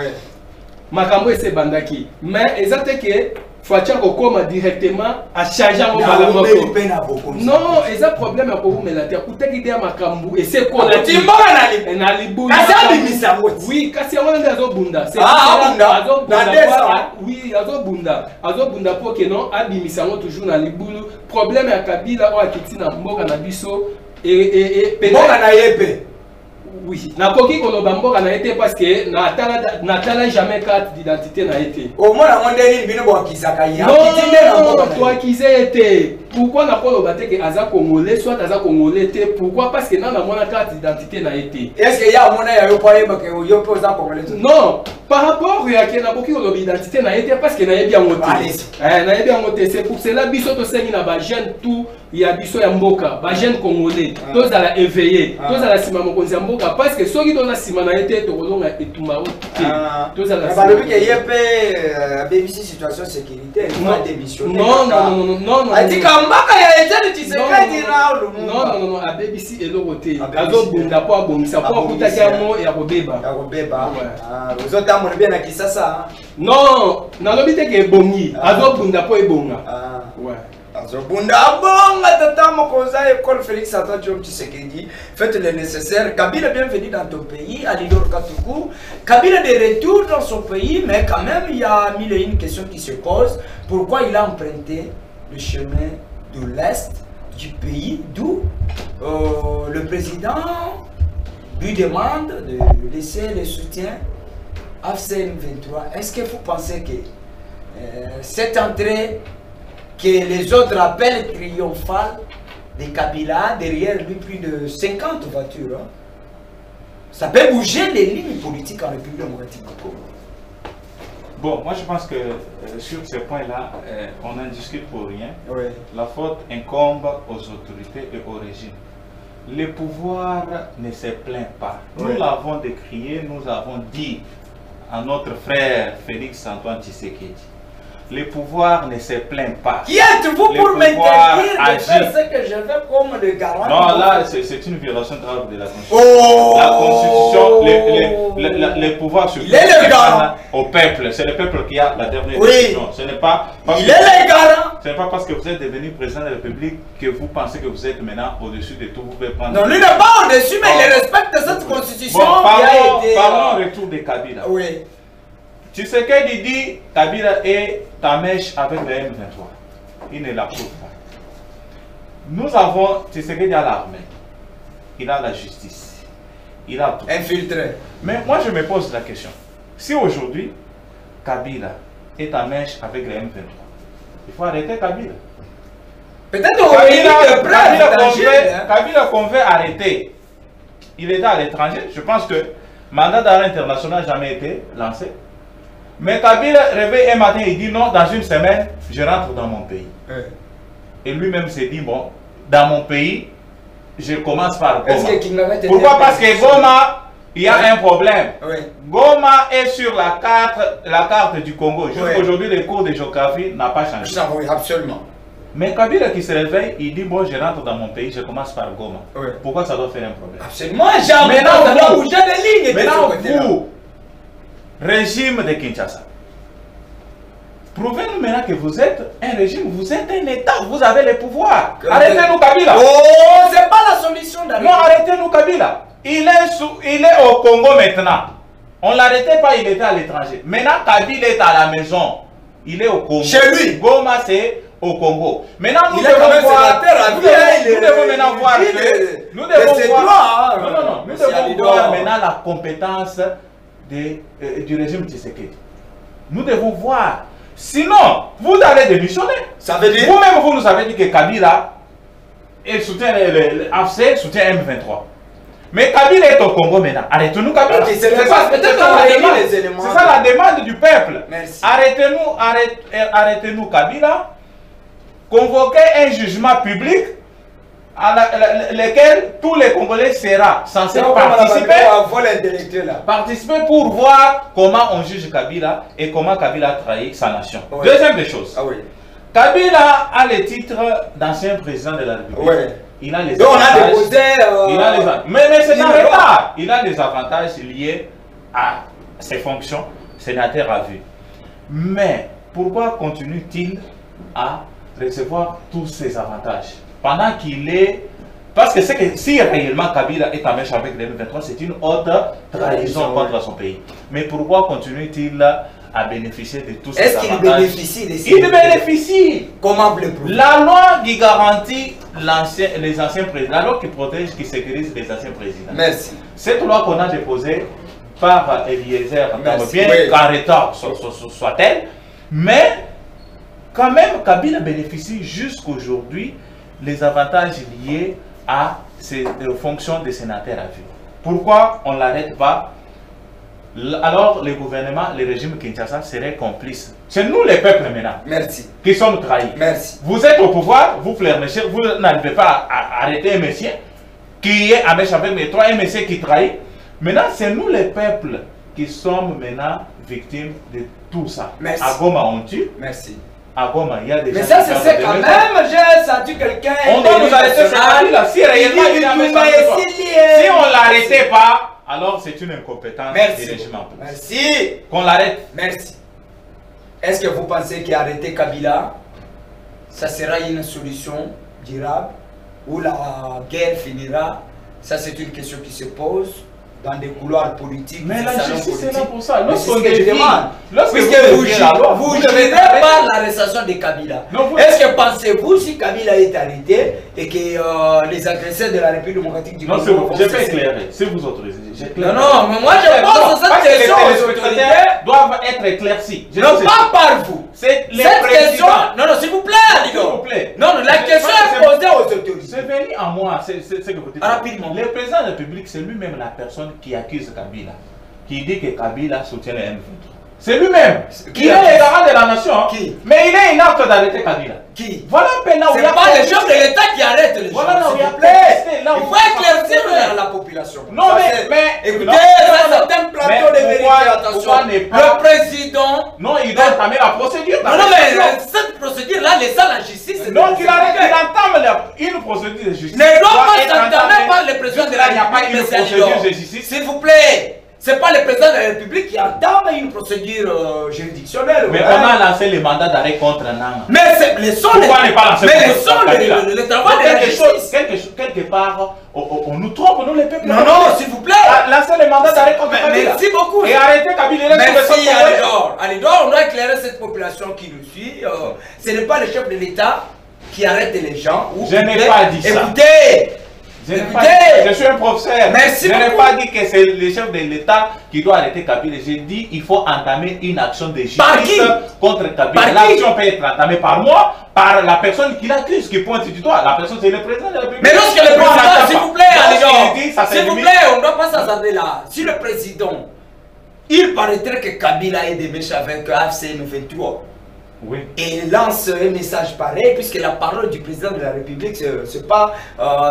Makambo c'est Bandaki. Mais exactement que Fatia Okoma directement a changé mon Malamoko. Non, il y a un problème à vous, mais la terre. Vous avez dit à Makambo et c'est quoi? Oui, kasi on est Azobunda. Oui, Azobunda. Azobunda pour que non, Abimisango toujours dans les boulots. Problème à Kabila ou à Kitina Mboka na biso et peut-être. Oui, na koki koloba mboka na été parce que na tala jamais carte d'identité na été. Au moins la mondeli bino bo akizaka ya. Non, toi qui été. Pourquoi na koloba te que aza congolais soit aza congolais te? Pourquoi? Parce que na mona carte d'identité na été. Est-ce que ya mona ya yo poye ba que yo po za congolais? Non, par rapport à que na koki koloba identité na été parce que na yebi yango te. Na yebi yango te, c'est pour cela biso to sengi na ba jeune tout ya biso ya mboka, ba jeune congolais, tous à la éveiller, tous à la sima mokonzi mboka. Parce que ceux qui donnent la simana été tokolonga etumba tous à la simana. Balobi ke yepe BBC situation sécurité, il faut démissionner. Non. Ati kambaka ya été de Tshisekedi na lu. Non, a BBC eloroté. Azo bunda po abomisa po akutaki mo ya kobeba. Ya kobeba. Ah, ozota mo bien na Kisasa. Non, na lobi te ke bongi. Azo bunda po ebonga. Ah, ouais. Azobunda bonga tata mokoza école Félix Antoine Tshisekedi. Faites le nécessaire. Kabila bienvenue dans ton pays, à Lidor Katoukou. Kabila de retour dans son pays, mais quand même il y a mille et une questions qui se posent. Pourquoi il a emprunté le chemin de l'Est du pays, d'où le président lui demande de laisser le soutien à CM23. Est-ce que vous pensez que cette entrée que les autres appellent triomphale de Kabila, derrière lui plus de 50 voitures, hein, ça peut bouger les lignes politiques en République démocratique du Congo? Bon, moi je pense que sur ces points-là, on en discute pour rien. Oui. La faute incombe aux autorités et au régime. Le pouvoir ne se plaint pas. Nous l'avons décrié, nous avons dit à notre frère Félix Antoine Tshisekedi. Le pouvoir ne se plaint pas. Qui êtes-vous pour m'interdire de faire ce que je veux comme le garant? Non, là, c'est une violation grave de la Constitution. Oh! La Constitution, les pouvoirs se garant au peuple. C'est le peuple qui a la dernière décision. Ce n'est pas parce il est le garant. Ce n'est pas parce que vous êtes devenu président de la République que vous pensez que vous êtes maintenant au-dessus de tout. Vous pouvez prendre. Non, lui n'est pas au-dessus, mais il respecte cette Constitution. Bon, parlons au retour de Kabila. Oui. Tshisekedi dit Kabila est ta mèche avec le M23. Il ne l'approuve pas. Nous avons Tshisekedi à l'armée. Il a la justice. Il a tout. Infiltré. Mais moi je me pose la question. Si aujourd'hui Kabila est ta mèche avec le M23, il faut arrêter Kabila. Peut-être Kabila qu'on veut arrêter. Il est à l'étranger. Je pense que le mandat d'arrêt international n'a jamais été lancé. Mais Kabila réveille un matin, il dit non, dans une semaine, je rentre dans mon pays. Et lui-même s'est dit, bon, dans mon pays, je commence par Goma. Pourquoi? Parce que Goma, il y a un problème. Goma est sur la carte du Congo. Aujourd'hui, les cours de géographie n'ont pas changé. Oui, absolument. Mais Kabila qui se réveille, il dit, bon, je rentre dans mon pays, je commence par Goma. Pourquoi ça doit faire un problème? Absolument, maintenant, vous, régime de Kinshasa, prouvez-nous maintenant que vous êtes un régime, vous êtes un État, vous avez le pouvoir. Arrêtez-nous Kabila. Oh, c'est pas la solution d'arrêter. Non, arrêtez-nous Kabila. il est au Congo maintenant. On ne l'arrêtait pas, il était à l'étranger. Maintenant, Kabila est à la maison. Il est au Congo. Chez lui. Goma, c'est au Congo. Maintenant, nous devons voir maintenant la compétence du régime Tshisekedi. Nous devons voir. Sinon, vous allez démissionner. Ça veut dire... Vous-même, vous nous avez dit que Kabila soutient l'AFC, soutient M23. Mais Kabila est au Congo maintenant. Arrêtez-nous Kabila. Okay, c'est ça la demande du peuple. Merci. Arrêtez-nous Kabila. Convoquez un jugement public à lequel tous les Congolais seront censés participer pour voir comment on juge Kabila et comment Kabila a trahi sa nation. Oui. Deuxième des choses. Ah oui. Kabila a le titre d'ancien président de la République. Oui. Il a les donc avantages. On a déposé. Mais c'est un retard. Il a des avantages liés à ses fonctions sénateur à vue. Mais pourquoi continue-t-il à recevoir tous ces avantages pendant qu'il est... Parce que c'est que si réellement Kabila est en mèche avec les M23, c'est une haute trahison contre son pays. Mais pourquoi continue-t-il à bénéficier de tous ces avantages? Est-ce qu'il bénéficie de ces Il bénéficie. Comment le prouver? La loi qui garantit les anciens présidents, la loi qui protège, qui sécurise les anciens présidents. Merci. Cette loi qu'on a déposée par Eliezer, bien qu'arrêtant soit-elle, mais quand même Kabila bénéficie jusqu'aujourd'hui les avantages liés à ces fonctions de sénateur à vue. Pourquoi on ne l'arrête pas? Alors les gouvernements, les régimes Kinshasa seraient complices. C'est nous les peuples maintenant. Merci. Qui sommes trahis. Merci. Vous êtes au pouvoir, vous flermechez, vous n'arrivez pas à arrêter un monsieur qui est à mèche avec les trois, un monsieur qui trahit. Maintenant, c'est nous les peuples qui sommes maintenant victimes de tout ça. Merci. À Goma, on tue. Merci. À Goma, il y a des gens. Mais ça, c'est quand même, j'ai senti quelqu'un. On doit nous arrêter là. Si réellement si on ne l'arrêtait pas, alors c'est une incompétence du régime en plus. Merci. Qu'on l'arrête. Merci. Est-ce que vous pensez qu'arrêter Kabila, ça sera une solution durable où la guerre finira? Ça, c'est une question qui se pose dans des couloirs politiques. Mais la justice est là pour ça. Puisque vous gérez pas l'arrestation de Kabila. Est-ce que pensez-vous si Kabila est arrêté et que les agresseurs de la République démocratique du Congo... Non, je peux éclairer, si vous autorisez. Non, mais moi je pense que cette question aux autorités doivent être éclaircies. Non, pas par vous. C'est les question... Non, s'il vous plaît, S'il vous plaît. Non, la question est posée aux autorités. C'est venu à moi, c'est ce que vous dites. Rapidement. Le président de la République, c'est lui-même la personne qui accuse Kabila, qui dit que Kabila soutient les M23. C'est lui-même qui est le garant de la nation. Qui? Mais il est inapte d'arrêter Kabila. Qui? Voilà un peu là où il y a... C'est pas les chefs de l'État qui arrêtent les gens. Voilà là où il y a... Il faut éclaircir la population. Non, mais... Écoutez, c'est un plateau de vérité, attention. Le président... Non, il doit entamer la procédure. Non, mais cette procédure-là, laissant la justice... Donc il entame une procédure de justice. Ne doit pas s'entamer par le président de la République. Il n'y a pas une procédure de justice. S'il vous plaît. C'est pas le président de la République qui entame une procédure juridictionnelle. Mais on a lancé le mandat d'arrêt contre Nanga. Mais pourquoi ne pas lancer le travail de la justice. Quelque part, on nous trompe, nous les peuples. Non, s'il vous plaît. Lancer le mandat d'arrêt contre Kabila. Merci beaucoup. Et arrêter Kabila. Merci, Alidor. On doit éclairer cette population qui nous suit. Ce n'est pas le chef de l'État qui arrête les gens. Je n'ai pas dit ça. Écoutez. Je suis un professeur. Merci beaucoup. Je n'ai pas dit que c'est le chef de l'État qui doit arrêter Kabila. J'ai dit qu'il faut entamer une action de justice contre Kabila. L'action peut être entamée par moi, par la personne qui l'accuse, qui pointe du doigt. La personne, c'est le président de la République. Mais lorsque le président, s'il vous plaît, s'il vous plaît, on ne doit pas s'attarder là. Si le président, il paraîtrait que Kabila est des mèches avec AFCM 23. Oui. Et il lance un message pareil, puisque la parole du président de la République, ce n'est pas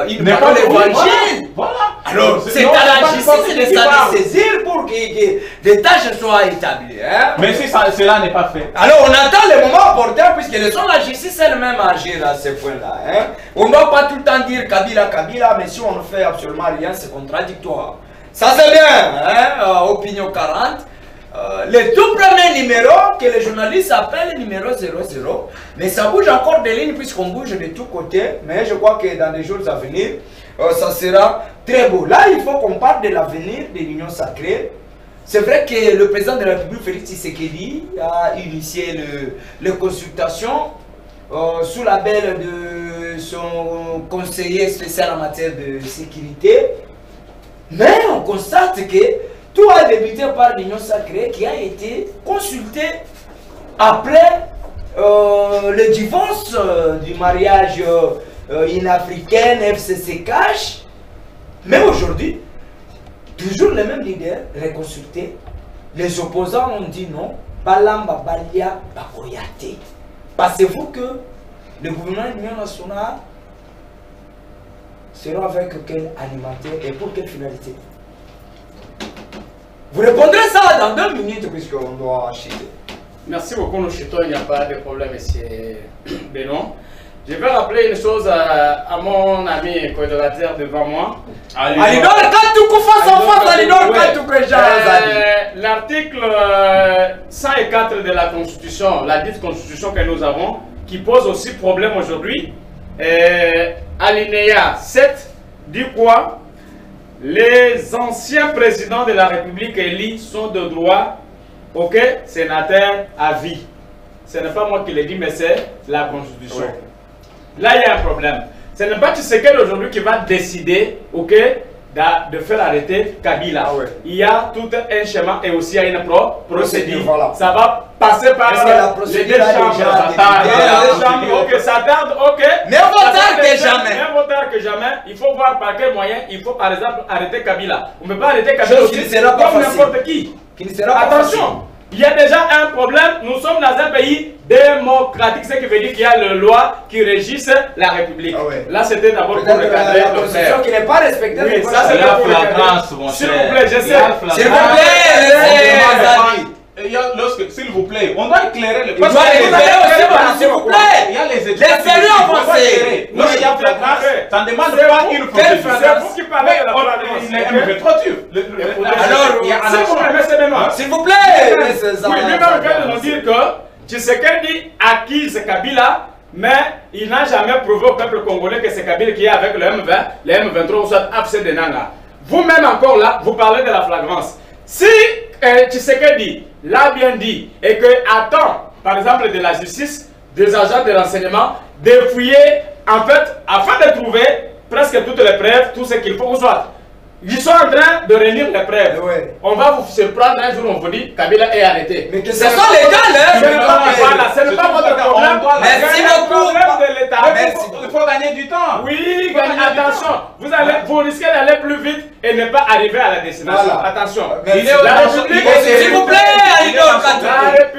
une parole évangile. Voilà. Alors, c'est à la justice de s'en saisir pour que des tâches soient établies. Hein? Mais si cela n'est pas fait. Alors, on attend le moment opportun, puisque laissons la justice elle-même agir à ce point-là. Hein? On ne doit pas tout le temps dire Kabila, Kabila, mais si on ne fait absolument rien, c'est contradictoire. Ça, c'est bien. Hein? Opinion 40. Le tout premier numéro que les journalistes appellent numéro 00, mais ça bouge encore des lignes puisqu'on bouge de tous côtés, mais je crois que dans les jours à venir, ça sera très beau. Là, il faut qu'on parle de l'avenir de l'Union sacrée. C'est vrai que le président de la République, Félix Tshisekedi, a initié les consultations sous la belle de son conseiller spécial en matière de sécurité. Mais on constate que tout a débuté par l'Union sacrée qui a été consultée après le divorce du mariage in-africain, FCC Cash. Mais aujourd'hui, toujours les mêmes leaders reconsultés. Les opposants ont dit non. Balamba Balia Bakoyate. Pensez-vous que le gouvernement de l'Union nationale sera avec quel animateur et pour quelle finalité? Vous répondrez ça dans 2 minutes puisqu'on doit acheter. Merci beaucoup, nous chutons, il n'y a pas de problème, monsieur Benoît. Je vais rappeler une chose à mon ami et collaborateur devant moi. L'article 104 de la Constitution, la dite Constitution que nous avons, qui pose aussi problème aujourd'hui, alinéa 7, dit quoi? Les anciens présidents de la République élus sont de droit, ok, sénateur à vie. Ce n'est pas moi qui l'ai dit, mais c'est la Constitution. Ouais. Là, il y a un problème. Ce n'est pas Tshisekedi aujourd'hui qui va décider, ok, de faire arrêter Kabila. Ah ouais. Il y a tout un schéma et aussi il y a une procédure. Voilà. Ça va passer par les 2 chambres. Ok, ça tarde, ok. Mais on va tard que jamais. Mais on va tard que jamais. Il faut voir par quel moyen il faut par exemple arrêter Kabila. On ne peut pas arrêter Kabila aussi comme n'importe qui. Attention. Il y a déjà un problème, nous sommes dans un pays démocratique, ce qui veut dire qu'il y a une loi qui régisse la République. Ah ouais. Là, c'était d'abord pour le cadre de la Constitution qui n'est pas respectée. Oui, ça c'est la flagrance, mon cher. S'il vous plaît, je sais. S'il vous plaît, s'il vous plaît, on doit éclairer le s'il vous plaît. Il y a les laissez-le avancer. Non, il y a flagrance. Ça ne demande pas une procédure. C'est vous qui parlez de la flagrance. Alors, s'il vous plaît. Oui, lui-même vient de nous dire que Tshisekedi acquise Kabila, mais il n'a jamais prouvé au peuple congolais que c'est Kabila qui est avec le M20, le M23 ou soit AFC de Nanga. Vous-même encore là, vous parlez de la flagrance. Si Tshisekedi l'a bien dit et que attend, par exemple, de la justice, des agents de renseignement, de fouiller, en fait, afin de trouver presque toutes les preuves, tout ce qu'il faut, ou soit. Ils sont en train de réunir les preuves. Ouais. On va vous surprendre un jour, on vous dit Kabila est arrêté. Mais ce sont légal, hein? Ce n'est pas votre problème. Merci beaucoup. Il faut gagner du temps. Oui, attention. Vous risquez d'aller plus vite et ne pas arriver à la destination. Voilà. Attention. La République, s'il vous plaît,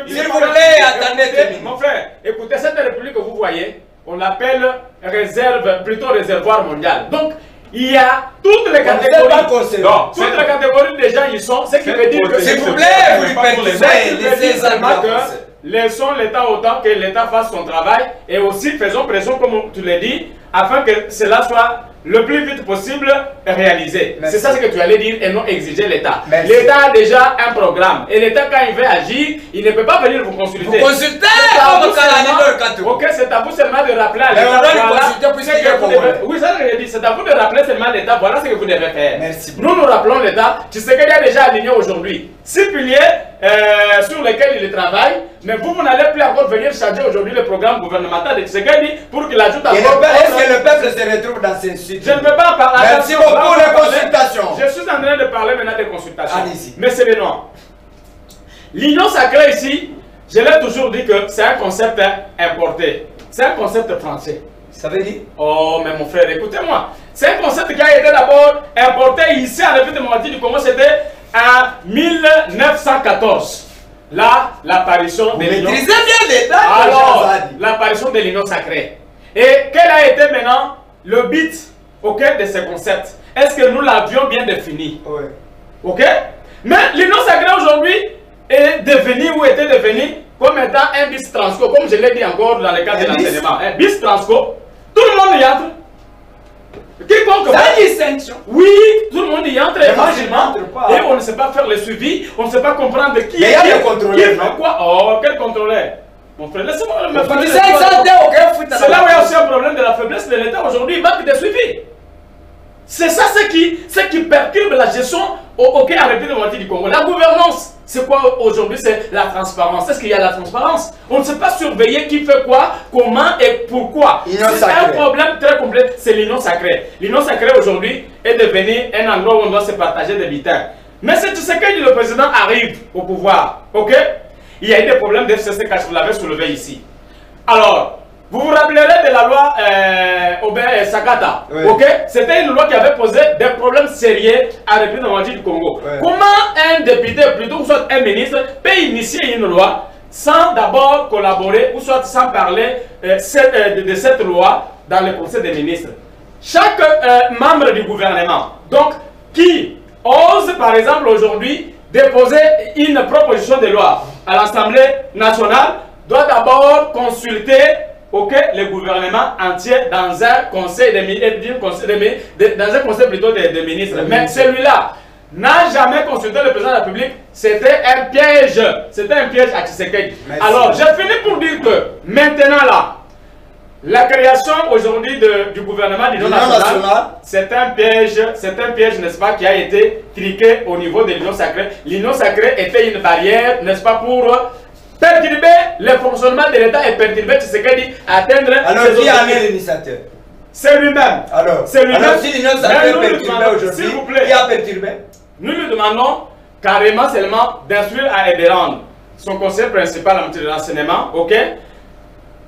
s'il vous plaît, attendez. Mon frère, écoutez, cette République que vous voyez, on l'appelle plutôt réservoir mondial. Donc, il y a toutes les catégories. Toutes les catégories des gens ils sont. Ce qui veut dire que s'il vous plaît, vous lui permettez, laissons l'État autant que l'État fasse son travail et aussi faisons pression comme tu l'as dit afin que cela soit le plus vite possible réalisé. C'est ça ce que tu allais dire et non exiger l'État. L'État a déjà un programme et l'État quand il veut agir, il ne peut pas venir vous consulter. Vous consultez ok, c'est à vous seulement de rappeler à l'État. Oui, ça je dit, c'est à vous de rappeler seulement l'État, voilà ce que vous devez faire. Merci. Nous rappelons l'État, tu sais qu'il y a déjà aligné aujourd'hui 6 piliers sur lesquels il travaille, mais vous n'allez plus encore venir changer aujourd'hui le programme gouvernemental de Tshisekedi pour qu'il ajoute encore. Est-ce que le peuple se retrouve dans ces sujets? Je ne peux pas parler. Merci beaucoup les consultations. Je suis en train de parler maintenant des consultations. Allez-y. Mais c'est Benoît. L'union sacrée ici, je l'ai toujours dit que c'est un concept importé. C'est un concept français. Ça veut dire? Oh, mais mon frère, écoutez-moi. C'est un concept qui a été d'abord importé ici en République démocratique du Congo, c'était en 1914. Là, l'apparition de l'union. Maîtrisez bien les dates. Alors, l'apparition de l'union sacrée. Et quel a été maintenant le but de ce concept? Est-ce que nous l'avions bien défini? Oui. Ok? Mais l'union sacrée aujourd'hui est devenue ou était devenue comme étant un bis transco, comme je l'ai dit encore dans le cadre de l'enseignement. Un bis transco, tout le monde y entre. Quiconque c'est une distinction. Oui, tout le monde y entre facilement. Et on ne sait pas faire le suivi, on ne sait pas comprendre qui est qui. Qui fait quoi? Oh, quel contrôleur? Mon frère, laissez-moi me faire. C'est là où il y a aussi un problème de la faiblesse de l'État aujourd'hui, il manque de suivi. C'est ça ce qui perturbe la gestion en République démocratique du Congo. La gouvernance, c'est quoi aujourd'hui? C'est la transparence. Est-ce qu'il y a la transparence? On ne sait pas surveiller qui fait quoi, comment et pourquoi. C'est un problème très complexe, c'est l'union sacrée. L'union sacrée aujourd'hui est devenue un endroit où on doit se partager des butins. Mais c'est ce que le président arrive au pouvoir, ok? Il y a eu des problèmes de FCC que vous l'avez soulevé ici. Alors, vous vous rappellerez de la loi Aubert Sakata, oui. Ok? C'était une loi qui avait posé des problèmes sérieux à la République démocratique du Congo. Oui. Comment un député, plutôt ou soit un ministre, peut initier une loi sans d'abord collaborer ou soit sans parler de cette loi dans le Conseil des ministres? Chaque membre du gouvernement, donc, qui ose par exemple aujourd'hui déposer une proposition de loi à l'Assemblée nationale doit d'abord consulter le gouvernement entier dans un conseil de ministres. Mais celui-là n'a jamais consulté le président de la République. C'était un piège. C'était un piège à Tshisekedi. Alors, j'ai fini pour dire que maintenant là, la création aujourd'hui du gouvernement d'Union nationale, c'est un piège, n'est-ce pas, qui a été triqué au niveau de l'Union sacrée. L'Union sacrée était une barrière, n'est-ce pas, pour perturber le fonctionnement de l'État et perturber Tshisekedi à atteindre. Alors, qui a amené l'initiateur? C'est lui-même. Alors, si l'Union sacrée est perturbée aujourd'hui, qui a perturbé? Nous lui demandons carrément seulement d'instruire à Eberand, son conseiller principal en matière de renseignement, ok,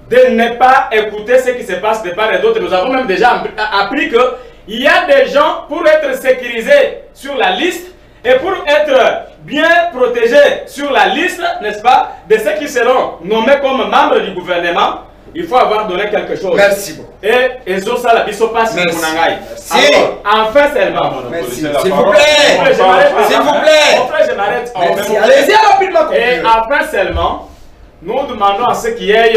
de ne pas écouter ce qui se passe de part et d'autre. Nous avons même déjà appris qu'il y a des gens pour être sécurisés sur la liste et pour être bien protégés sur la liste, n'est-ce pas, de ceux qui seront nommés comme membres du gouvernement. Il faut avoir donné quelque chose. Merci beaucoup. Et ça, la biso passe pour Nangaï. Alors, enfin seulement. Merci. S'il vous plaît. S'il vous plaît. Mon frère, je m'arrête. Allez-y rapidement. Et enfin seulement, nous demandons à ceux qui aient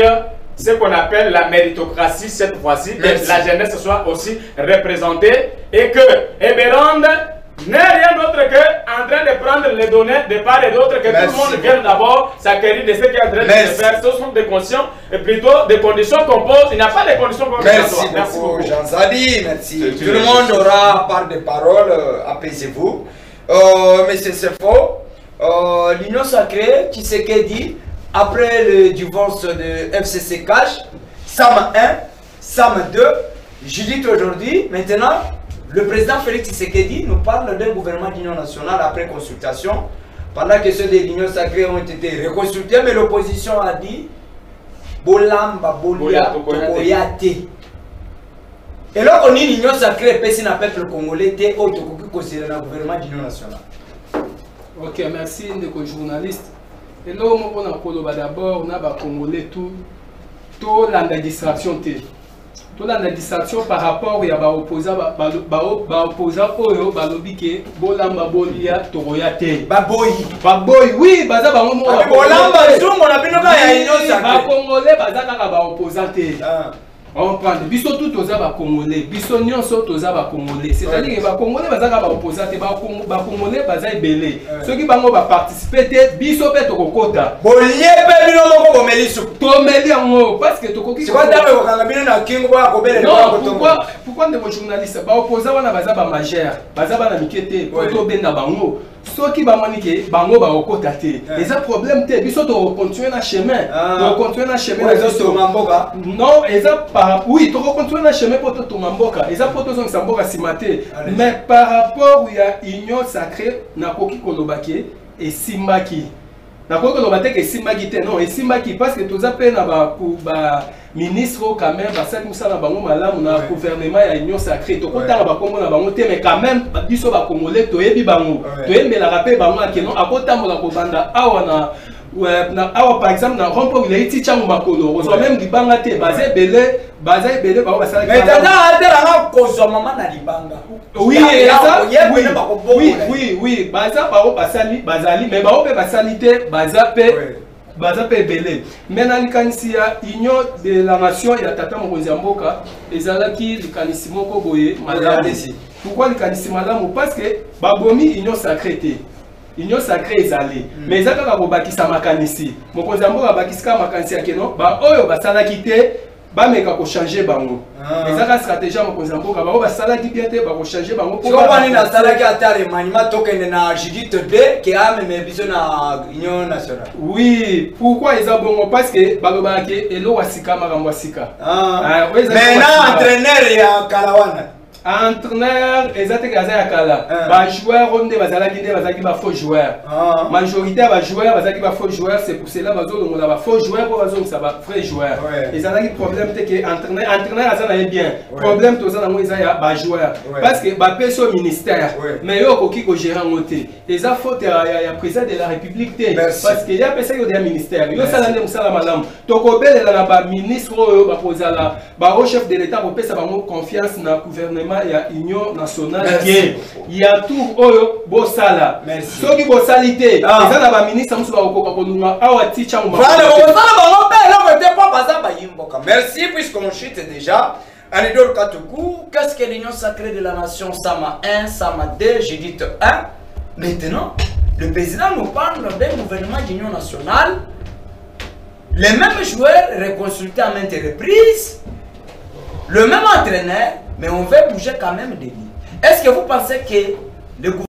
ce qu'on appelle la méritocratie cette fois-ci, que la jeunesse soit aussi représentée et que Eberand n'est rien d'autre qu'en train de prendre les données de part et d'autre, que tout le monde vienne d'abord s'acquérir de ce qui est en train de se faire. Ce sont des conditions, et plutôt des conditions qu'on pose. Il n'y a pas de conditions qu'on pose. Merci beaucoup, Jean-Zadi. Merci. Tout le monde aura part de parole. Apaisez-vous. Mais c'est faux. L'Union sacrée, Tshisekedi, après le divorce de FCC Cash, SAM 1, SAM 2, Judith aujourd'hui, maintenant, le président Félix Tshisekedi nous parle d'un gouvernement d'union nationale après consultation, pendant que ceux de l'Union sacrée ont été reconsultés, mais l'opposition a dit Bolamba, Bolia, Tokoyate. Et là, on dit l'Union sacrée, personne n'a peuple congolais, t'es autocoupé considéré un gouvernement d'union nationale. Ok, merci, Ndeko journaliste. Et là, on a d'abord, on a Congolais tout la distraction. Tout la distraction par rapport à l'opposant Oyo, Balobike, Bolamba, Bolia, Toroyate. Baboy, oui, Baza Bamomo. Bolamba, on a bien dit Congolais, Baza Kaka opposante. On prend biso tout aux Congolais, biso nyonso toza Congolais. C'est-à-dire que les Congolais bazaka opposante, ba Congolais baza belé. Ceux qui bango ba participer biso pe tokokota. Bolie pe bino moko bomeli su. Tomeli ngo parce que tokoki. C'est quoi dawe okanga bino na kingo ba ko bele na ko. Pourquoi des journalistes ba opposant wana baza ba majeur, baza ba na mikete, poto benda bango. Ceux qui bamanike bango ba okota te. Les problèmes te biso to continuer na chemin. To continuer na chemin na biso mamboka. Non, oui, tu continues à chemin pour ton mamboka. Et ça pour ton samboka simate. Mais par rapport où il y a union sacrée, nakoki kolobaki et simbaki. Nakoki kolobaki et simbaki te non et simbaki parce que tous appels na ba ministre quand même ba ça musala bango malamu na gouvernement ya union sacrée. To kota ba kombo na bango te mais quand même biso ba congolais to yebi bango. To yembe la rappel bango ke non akota mo la kobanda awa na par exemple, dans Rompo, il a été tchang makolo. On même du bangate, basé belé, mais t'as consommement na libanga. Oui, oui, baza bao basali, bazali, mais bao pe basalite, baza pe belé. Maintenant, l'kanisia union de la nation et la tata mokonzi mboka, ezalaki likanisi moko boye malamu. Pourquoi likanisi malamu? Parce que babomi union sacrée. Union sacrée est allée. Mais ça, quand on bâtit sa makanisi, mon cousin a bâti sa makanisi à Keno, bah, oyo, bah, ça l'a quitté, bameka ko changer bango ezaka stratégie mo konzamboka ba sala ki bien te ba ko changer bango ko bani na sala ki atale manima tokende na Judith 2 qui a même biso na Union nationale. Oui, pourquoi ils ont bon parce que baloba ke elo wasika makambo wasika. Mais na entraîneur ya Kalawana. Entraîneur exactement kaza ya kala ba joueur onde bazala kinde bazaki ba faux joueur majorité ba joueur bazaki ba faux joueur c'est pour cela bazo longola ba faux joueur pour bazo ça ba vrai joueur ezalaki problème te que entraîneur azana bien problème to za na mo ya ba joueur parce que ba peso ministère mais yo koki ko gérer ngote eza faute ya président de la république te parce que ya pesa yo de ministère yo sala ndem sala malamu to ko belela na ba ministre yo ba pozala ba au chef de l'état pour pesa ba confiance na gouvernement il y a Union nationale bien il y a tout oyo bosala soki bosalité eza na ba ministre musu ba kokoka kolunga awa ticha mu merci puisqu'on chute déjà. Anidor Katoukou, qu'est-ce que l'Union sacrée de la nation Sama 1, Sama 2, Judith 1. Maintenant, le président nous parle d'un gouvernement d'union nationale. Les mêmes joueurs reconsultés à maintes reprises. Le même entraîneur, mais on veut bouger quand même de lui. Est-ce que vous pensez que le gouvernement